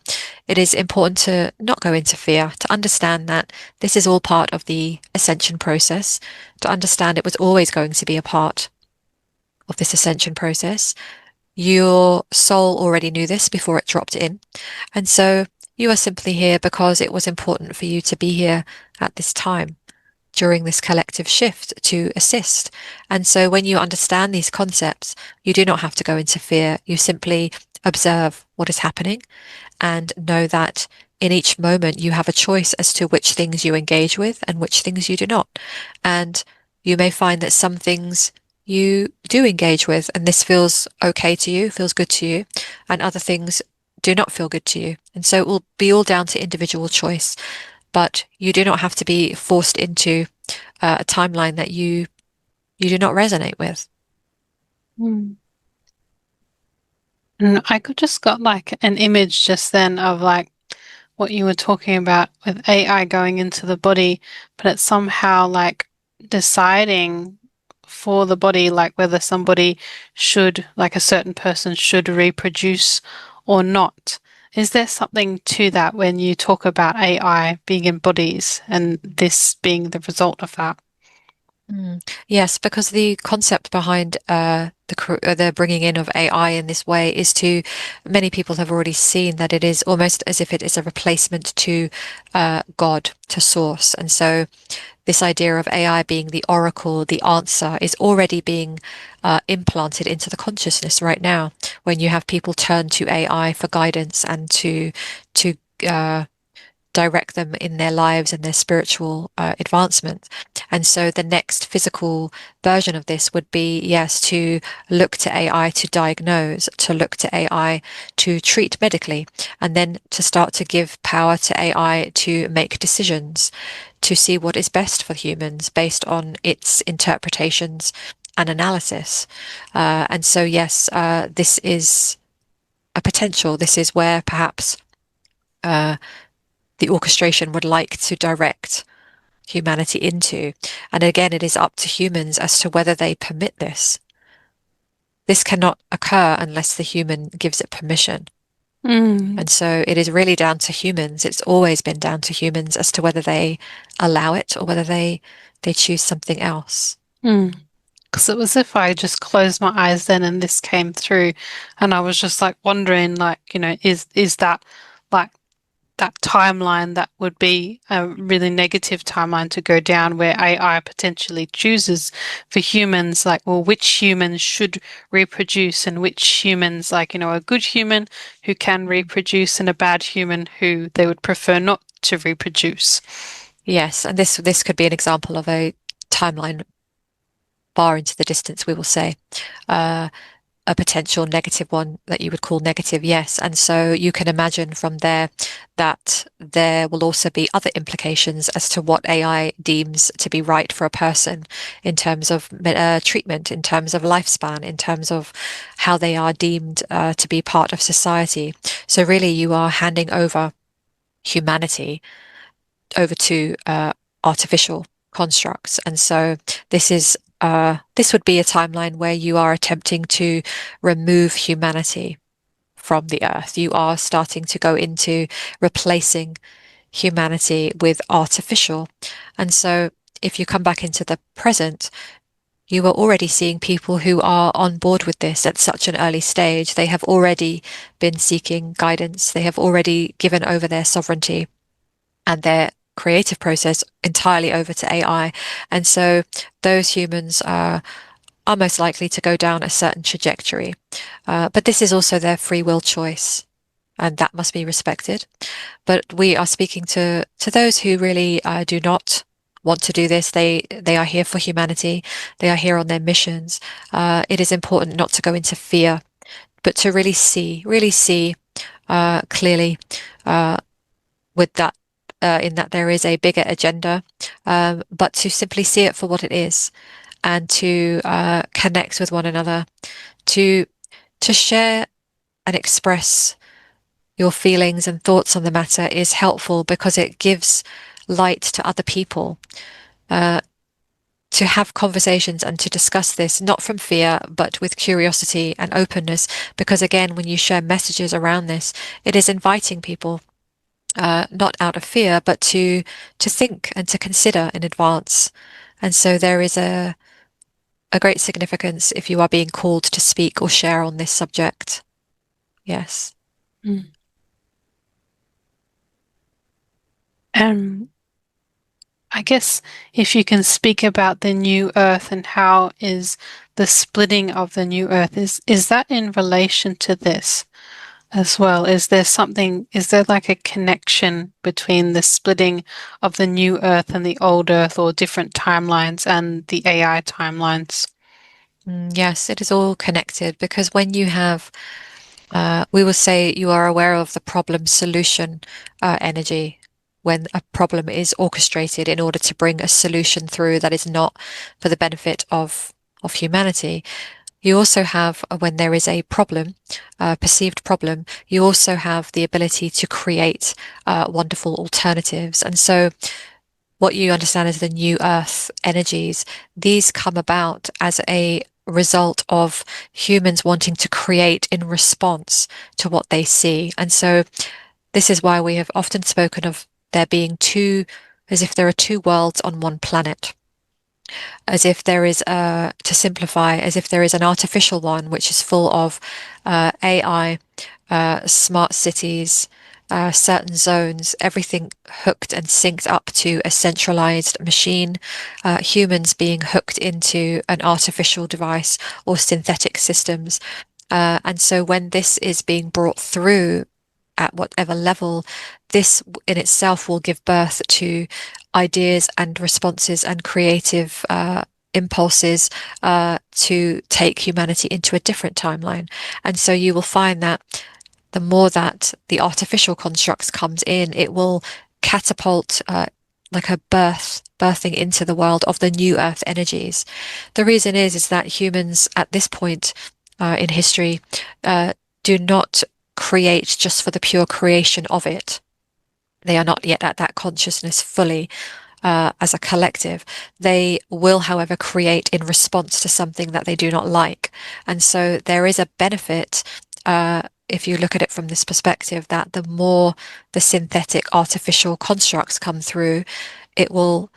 it is important to not go into fear, to understand that this is all part of the ascension process, to understand it was always going to be a part of this ascension process. Your soul already knew this before it dropped in. And so you are simply here because it was important for you to be here at this time during this collective shift to assist. And so when you understand these concepts, you do not have to go into fear. You simply observe what is happening and know that in each moment you have a choice as to which things you engage with and which things you do not. And you may find that some things you do engage with and this feels okay to you, feels good to you, and other things do not feel good to you. And so it will be all down to individual choice, but you do not have to be forced into a timeline that you do not resonate with. Hmm. And I could just got like an image just then of like what you were talking about with AI going into the body, but it's somehow like deciding for the body, like whether somebody should, like a certain person should reproduce or not. Is there something to that when you talk about AI being in bodies and this being the result of that? Mm. Yes, because the concept behind the bringing in of AI in this way is to many people have already seen that it is almost as if it is a replacement to God, to Source, and so this idea of AI being the oracle, the answer, is already being implanted into the consciousness right now. When you have people turn to AI for guidance and to direct them in their lives and their spiritual advancement. And so the next physical version of this would be, yes, to look to AI to diagnose, to look to AI to treat medically, and then to start to give power to AI to make decisions, to see what is best for humans based on its interpretations and analysis. And so, yes, this is a potential. This is where perhaps uh, the orchestration would like to direct humanity into. And again, it is up to humans as to whether they permit this. This cannot occur unless the human gives it permission. Mm, And so it is really down to humans. It's always been down to humans as to whether they allow it or whether they choose something else. mm. Because it was if I just closed my eyes then and this came through, and I was just like wondering, like, is that like that timeline that would be a really negative timeline to go down where AI potentially chooses for humans, like, well, which humans should reproduce and which humans, like, a good human who can reproduce and a bad human who they would prefer not to reproduce. Yes, and this could be an example of a timeline far into the distance, we will say. Uh, a potential negative one that you would call negative, yes. And so you can imagine from there that there will also be other implications as to what AI deems to be right for a person in terms of treatment, in terms of lifespan, in terms of how they are deemed to be part of society. So really, you are handing over humanity over to artificial constructs. And so this would be a timeline where you are attempting to remove humanity from the earth. You are starting to go into replacing humanity with artificial. And so if you come back into the present, you are already seeing people who are on board with this at such an early stage. They have already been seeking guidance. They have already given over their sovereignty and their creative process entirely over to AI. And so those humans are most likely to go down a certain trajectory. But this is also their free will choice, and that must be respected. But we are speaking to those who really do not want to do this. They are here for humanity. They are here on their missions. It is important not to go into fear, but to really see clearly with that in that there is a bigger agenda, but to simply see it for what it is and to connect with one another, to share and express your feelings and thoughts on the matter is helpful because it gives light to other people. To have conversations and to discuss this, not from fear, but with curiosity and openness. Because again, when you share messages around this, it is inviting people not out of fear, but to think and to consider in advance. And so there is a great significance if you are being called to speak or share on this subject. Yes. Mm. I guess if you can speak about the new Earth and how is the splitting of the new Earth, is that in relation to this as well? Is there like a connection between the splitting of the new Earth and the old Earth or different timelines and the AI timelines? Yes, it is all connected because when you have, we will say you are aware of the problem solution energy. When a problem is orchestrated in order to bring a solution through that is not for the benefit of humanity, you also have, when there is a problem, a perceived problem, you also have the ability to create wonderful alternatives. And so what you understand as the new earth energies, these come about as a result of humans wanting to create in response to what they see. And so this is why we have often spoken of there being two, as if there are two worlds on one planet, as if there is to simplify, as if there is an artificial one which is full of AI, smart cities, certain zones, everything hooked and synced up to a centralized machine, humans being hooked into an artificial device or synthetic systems. And so when this is being brought through at whatever level, this in itself will give birth to ideas and responses and creative impulses to take humanity into a different timeline. And so you will find that the more that the artificial constructs comes in, it will catapult like a birthing into the world of the new earth energies. The reason is that humans at this point in history do not create just for the pure creation of it. They are not yet at that consciousness fully as a collective. They will, however, create in response to something that they do not like. And so there is a benefit, if you look at it from this perspective, that the more the synthetic artificial constructs come through, it will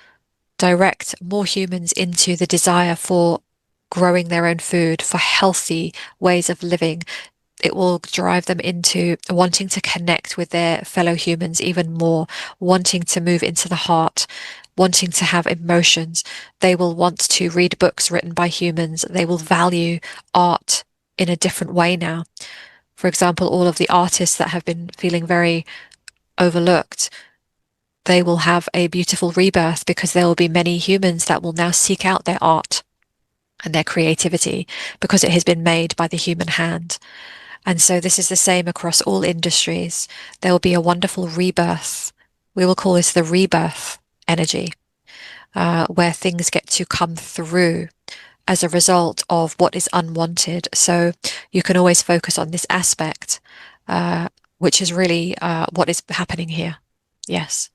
direct more humans into the desire for growing their own food, for healthy ways of living, it will drive them into wanting to connect with their fellow humans even more, wanting to move into the heart, wanting to have emotions. They will want to read books written by humans. They will value art in a different way now. For example, all of the artists that have been feeling very overlooked, they will have a beautiful rebirth because there will be many humans that will now seek out their art and their creativity because it has been made by the human hand. And so this is the same across all industries. There will be a wonderful rebirth. We will call this the rebirth energy, where things get to come through as a result of what is unwanted. So you can always focus on this aspect, which is really what is happening here. Yes.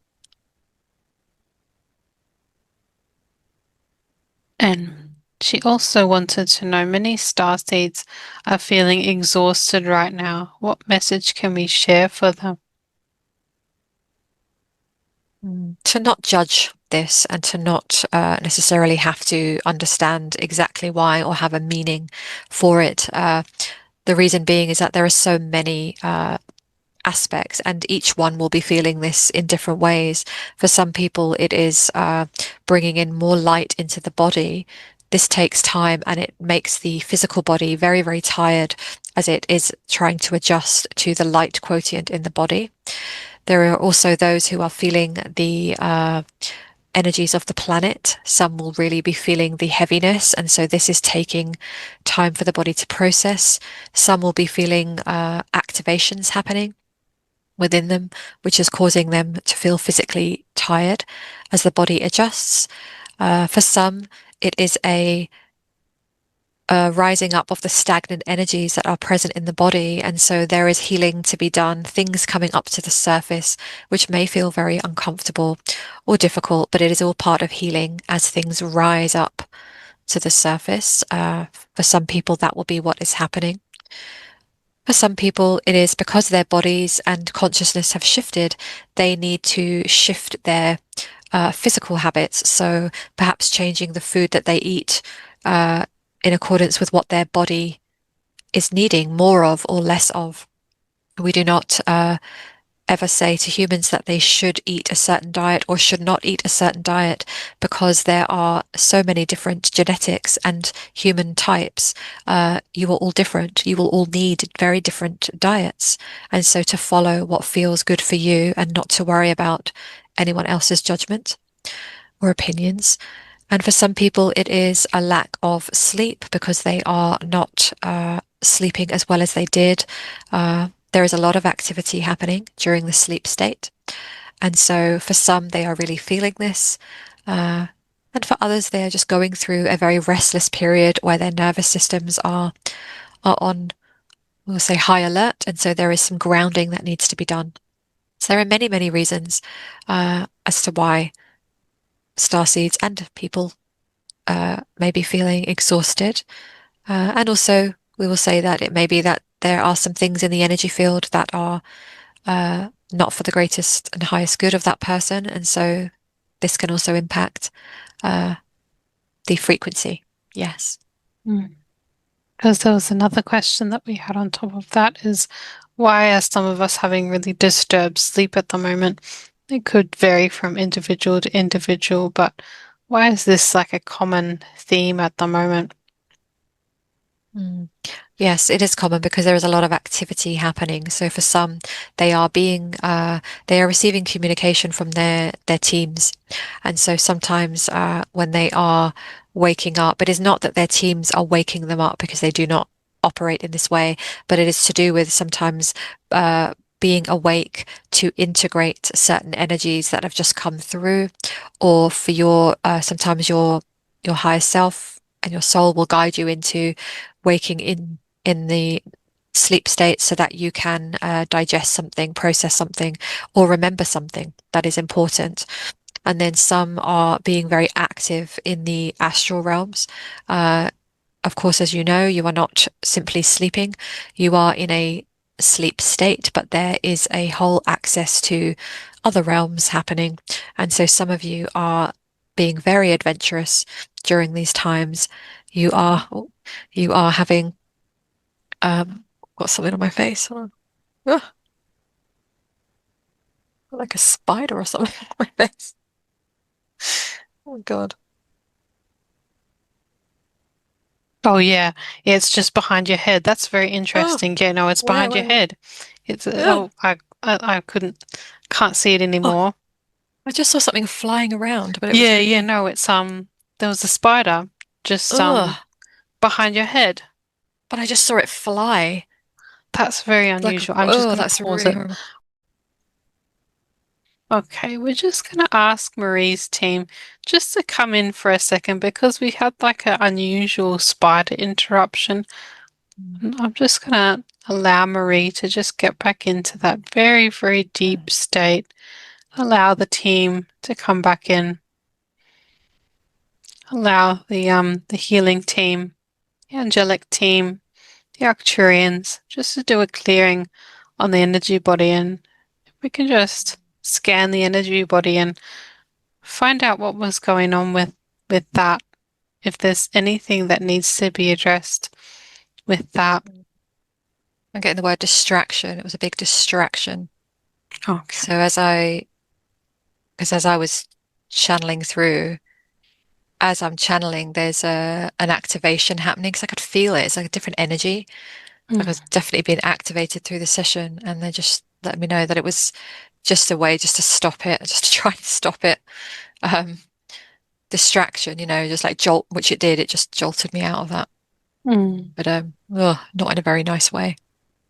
And she also wanted to know many starseeds are feeling exhausted right now. What message can we share for them? To not judge this and to not necessarily have to understand exactly why or have a meaning for it. The reason being is that there are so many aspects, and each one will be feeling this in different ways. For some people, it is bringing in more light into the body. This takes time and it makes the physical body very, very tired as it is trying to adjust to the light quotient in the body. There are also those who are feeling the energies of the planet. Some will really be feeling the heaviness, and so this is taking time for the body to process. Some will be feeling activations happening within them, which is causing them to feel physically tired as the body adjusts. For some, it is a rising up of the stagnant energies that are present in the body. And so there is healing to be done, things coming up to the surface, which may feel very uncomfortable or difficult, but it is all part of healing as things rise up to the surface. For some people, that will be what is happening. For some people, it is because their bodies and consciousness have shifted, they need to shift their physical habits. So perhaps changing the food that they eat in accordance with what their body is needing more of or less of. We do not ever say to humans that they should eat a certain diet or should not eat a certain diet because there are so many different genetics and human types. You are all different. You will all need very different diets. And so to follow what feels good for you and not to worry about anyone else's judgment or opinions. And for some people, it is a lack of sleep because they are not sleeping as well as they did. There is a lot of activity happening during the sleep state. And so for some, they are really feeling this. And for others, they are just going through a very restless period where their nervous systems are on, we'll say, high alert. And so there is some grounding that needs to be done. So there are many, many reasons as to why starseeds and people may be feeling exhausted. And also, we will say that it may be that there are some things in the energy field that are not for the greatest and highest good of that person. And so this can also impact the frequency. Yes. Because there was another question that we had on top of that is why are some of us having really disturbed sleep at the moment? It could vary from individual to individual, but why is this like a common theme at the moment? Mm. Yes, it is common because there is a lot of activity happening. So for some, they are they are receiving communication from their teams, and so sometimes when they are waking up, it is not that their teams are waking them up because they do not operate in this way, but it is to do with sometimes being awake to integrate certain energies that have just come through, or for your sometimes your higher self and your soul will guide you into waking in the sleep state so that you can digest something, process something, or remember something that is important. And then some are being very active in the astral realms. Of course, as you know, you are not simply sleeping, you are in a sleep state, but there is a whole access to other realms happening. And so some of you are being very adventurous during these times. You are having got something on my face. Ugh, like a spider or something on my face. Oh God. Oh yeah, yeah. It's just behind your head. That's very Oh, interesting. Yeah, no, it's where, behind your where? head. It's Ugh. I can't see it Oh, anymore. I just saw something flying around, but it was Yeah, yeah. really, No, it's there was a spider just ugh. behind your head. But I just saw it fly. That's very Like, unusual. I'm just oh, gonna that's pause really it. horrible. Okay, we're just gonna ask Marie's team just to come in for a second because we had like an unusual spider interruption. Mm. And I'm just gonna allow Marie to just get back into that very, very deep state. Allow the team to come back in. Allow the healing team, the angelic team, the Arcturians, just to do a clearing on the energy body, and we can just scan the energy body and find out what was going on with that. If there's anything that needs to be addressed with that. I'm getting the word distraction. It was a big distraction. Okay. So because as I was channeling through, as I'm channeling, there's an activation happening because I could feel it. It's like a different energy. Like I was Mm, definitely being activated through the session, and they just let me know that it was just a way just to stop it, just to try and stop it. Um, Distraction, just like jolt, which it did. It just jolted me out of that. mm, But ugh, not in a very nice way.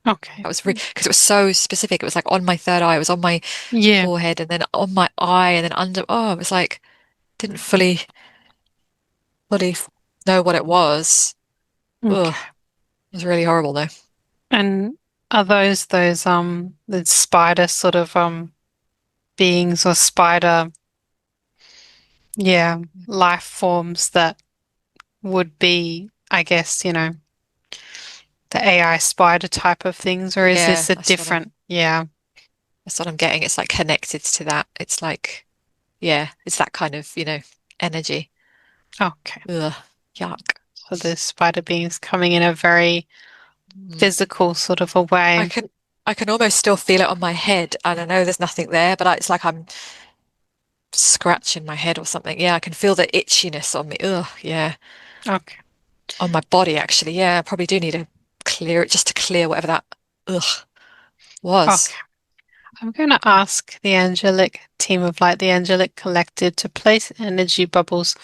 okay. That was because it was so specific. It was like on my third eye, it was on my Yeah. forehead, and then on my eye, and then under. Oh, it was like didn't fully know what it was. Ugh, Okay. it was really horrible though. And are those the spider sort of beings or spider, yeah, life forms that would be, I guess, the AI spider type of things, or is Yeah, this a different? Yeah. that's what I'm getting. It's like connected to that. It's like, yeah, it's that kind of, energy. Okay. Ugh, yuck. So the spider beings coming in a very Mm. physical sort of a I way. can I can almost still feel it on my head, and I know there's nothing there, but it's like I'm scratching my head or something. Yeah, I can feel the itchiness on me. Ugh, yeah, Okay. on my body actually. Yeah, I probably do need to clear it just to clear whatever that ugh Okay. was. I'm going to ask the angelic team of light, the angelic collective, to place energy bubbles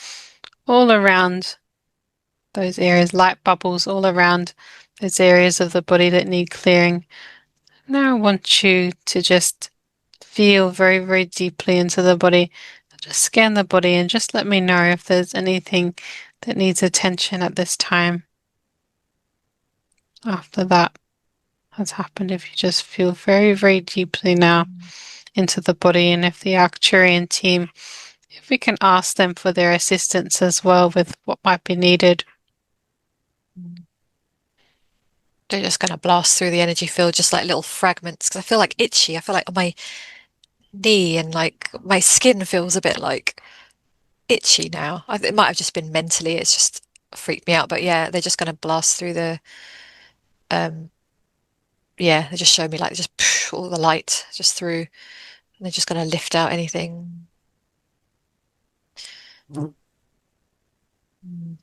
all around those areas, light bubbles all around those areas of the body that need clearing. Now I want you to just feel very, very deeply into the body. Just scan the body and just let me know if there's anything that needs attention at this time. After that has happened, if you just feel very, very deeply now Mm, into the body, and if the Arcturian team, if we can ask them for their assistance as well with what might be needed. mm. They're just going to blast through the energy field, just like little fragments, because I feel like itchy. I feel like on my knee and like my skin feels a bit like itchy now. It might have just been mentally. It's just freaked me out. But yeah, they're just going to blast through um, they just show me like just all the light just through, and they're just going to lift out anything. Mm.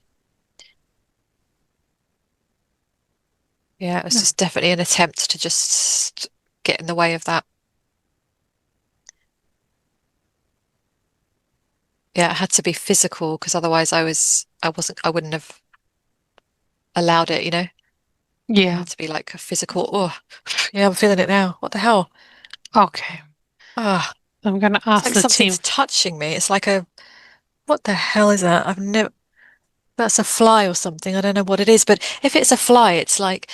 Yeah, it was No. just definitely an attempt to just get in the way of that. Yeah, it had to be physical because otherwise I wouldn't have allowed it. It Yeah. had to be like a physical, oh, yeah, I'm feeling it now. What the hell? Okay. Ah, I'm going to it's ask like the team. something's touching me. It's like what the hell is that? I've never, that's a fly or something. I don't know what it is, but if it's a fly, it's like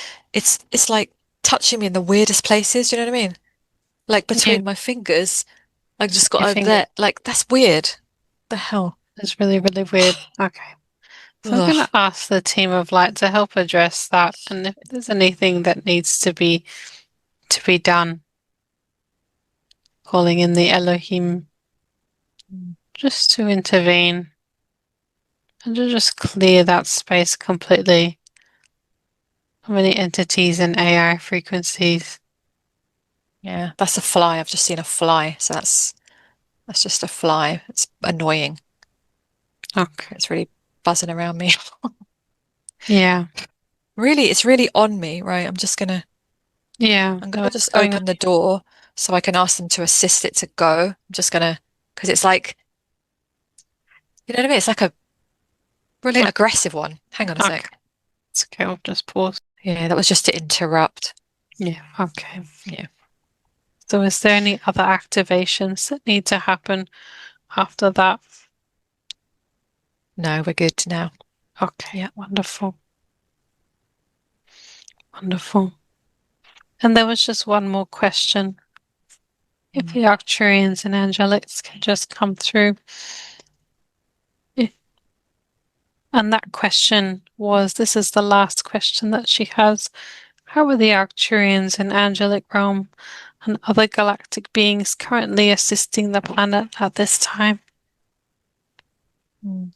touching me in the weirdest places. Do you know what I mean? Like Yeah, between my fingers. I just got your over finger there. Like that's weird. The hell? is really, really weird. Okay. So I'm going to Ugh. ask the team of light to help address that, and if there's anything that needs to be done, calling in the Elohim Mm. just to intervene and to just clear that space completely. How many entities and AI frequencies? Yeah, that's a fly. I've just seen a fly. So that's just a fly. It's annoying. Okay. It's really buzzing around me. Yeah. Really, it's really on me, right? Yeah. I'm No, gonna it's just going on. open the door so I can ask them to assist it to go. I'm just gonna, because it's like, you know what I mean? It's like a really Oh, aggressive one. Hang on a okay. sec. It's okay. I'll just pause. Yeah, that was just to interrupt. Yeah. Okay. Yeah. So is there any other activations that need to happen after that? No, we're good now. Okay. Yeah. Wonderful. Wonderful. And there was just one more question. If Mm. the Arcturians and Angelics can just come through. And that question was, this is the last question that she has. How are the Arcturians and Angelic realm and other galactic beings currently assisting the planet at this time? Mm.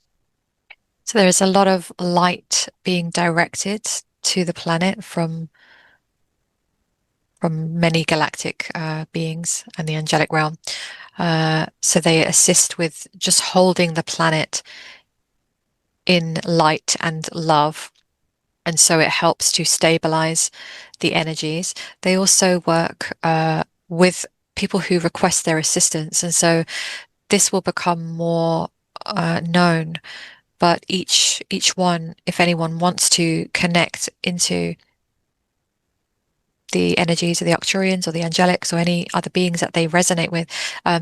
So there is a lot of light being directed to the planet from many galactic beings and the angelic realm. So they assist with just holding the planet in light and love. And so it helps to stabilize the energies. They also work with people who request their assistance. And so this will become more known. But each one, if anyone wants to connect into the energies of the Arcturians or the angelics or any other beings that they resonate with,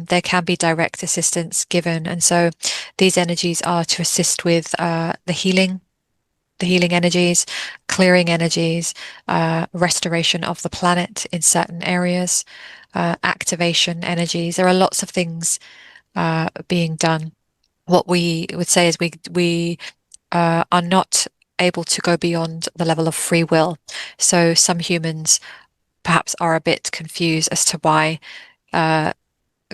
there can be direct assistance given. And so these energies are to assist with the healing energies, clearing energies, restoration of the planet in certain areas, activation energies. There are lots of things being done. What we would say is we are not able to go beyond the level of free will. So some humans perhaps are a bit confused as to why uh,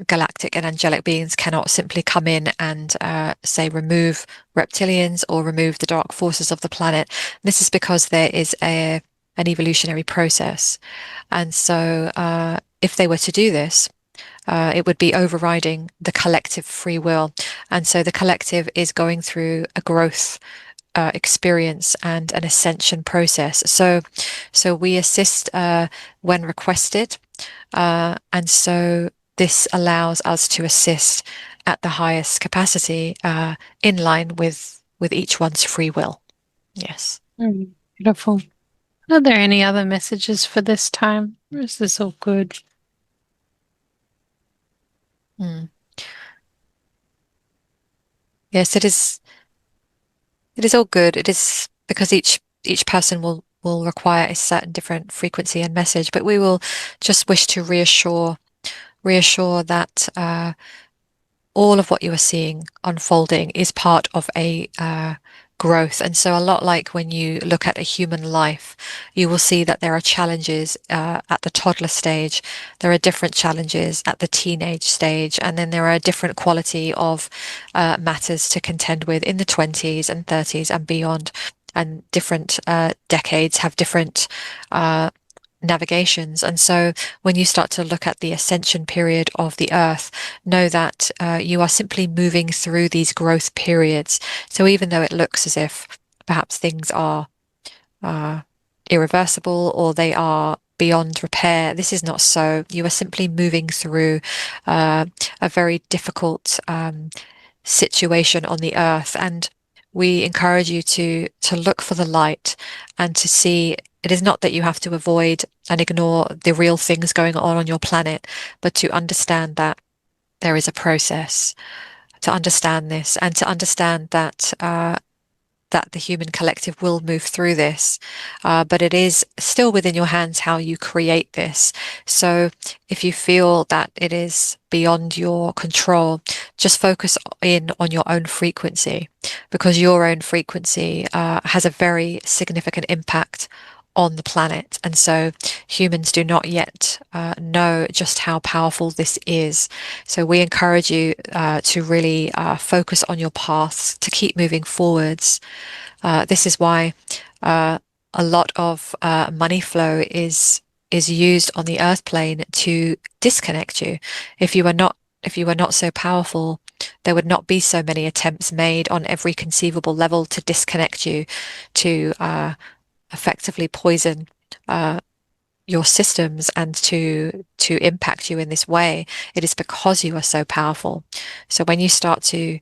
galactic and angelic beings cannot simply come in and say remove reptilians or remove the dark forces of the planet. This is because there is an evolutionary process, and so if they were to do this, it would be overriding the collective free will, and so the collective is going through a growth experience and an ascension process. So we assist when requested, and so this allows us to assist at the highest capacity in line with each one's free will. Yes. Beautiful. Are there any other messages for this time? Or is this all good? Mm. Yes, it is. It is all good. It is because each person will require a certain different frequency and message, but we will just wish to reassure that all of what you are seeing unfolding is part of a growth. And so, a lot like when you look at a human life, you will see that there are challenges at the toddler stage, there are different challenges at the teenage stage, and then there are a different quality of matters to contend with in the 20s and 30s and beyond. And different decades have different navigations. And so when you start to look at the ascension period of the earth, know that you are simply moving through these growth periods. So even though it looks as if perhaps things are uh, irreversible or they are beyond repair, this is not so. You are simply moving through uh, a very difficult situation on the earth, and we encourage you to look for the light and to see it is not that you have to avoid and ignore the real things going on your planet, but to understand that there is a process, to understand this and to understand that the human collective will move through this, but it is still within your hands how you create this. So if you feel that it is beyond your control, just focus in on your own frequency, because your own frequency has a very significant impact on the planet. And so humans do not yet know just how powerful this is. So we encourage you to really focus on your paths, to keep moving forwards. This is why a lot of money flow is used on the earth plane to disconnect you. If you were not so powerful, there would not be so many attempts made on every conceivable level to disconnect you, to effectively poison your systems and to impact you in this way. It is because you are so powerful. So when you start to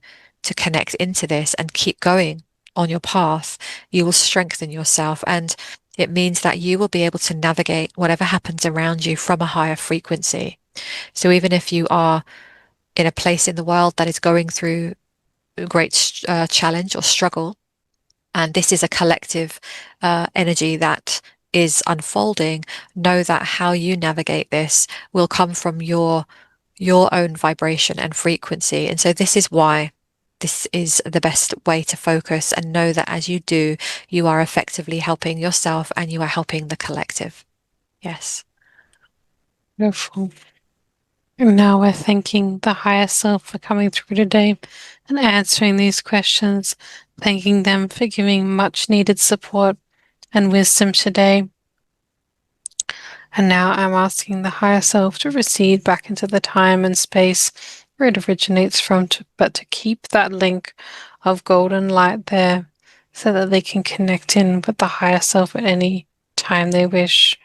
connect into this and keep going on your path, you will strengthen yourself, and it means that you will be able to navigate whatever happens around you from a higher frequency. So even if you are in a place in the world that is going through a great challenge or struggle, and this is a collective energy that is unfolding, know that how you navigate this will come from your own vibration and frequency. And so this is why this is the best way to focus, and know that as you do, you are effectively helping yourself and you are helping the collective. Yes. Beautiful. And now we're thanking the higher self for coming through today and answering these questions, thanking them for giving much needed support and wisdom today. And now I'm asking the higher self to recede back into the time and space where it originates from, but to keep that link of golden light there so that they can connect in with the higher self at any time they wish.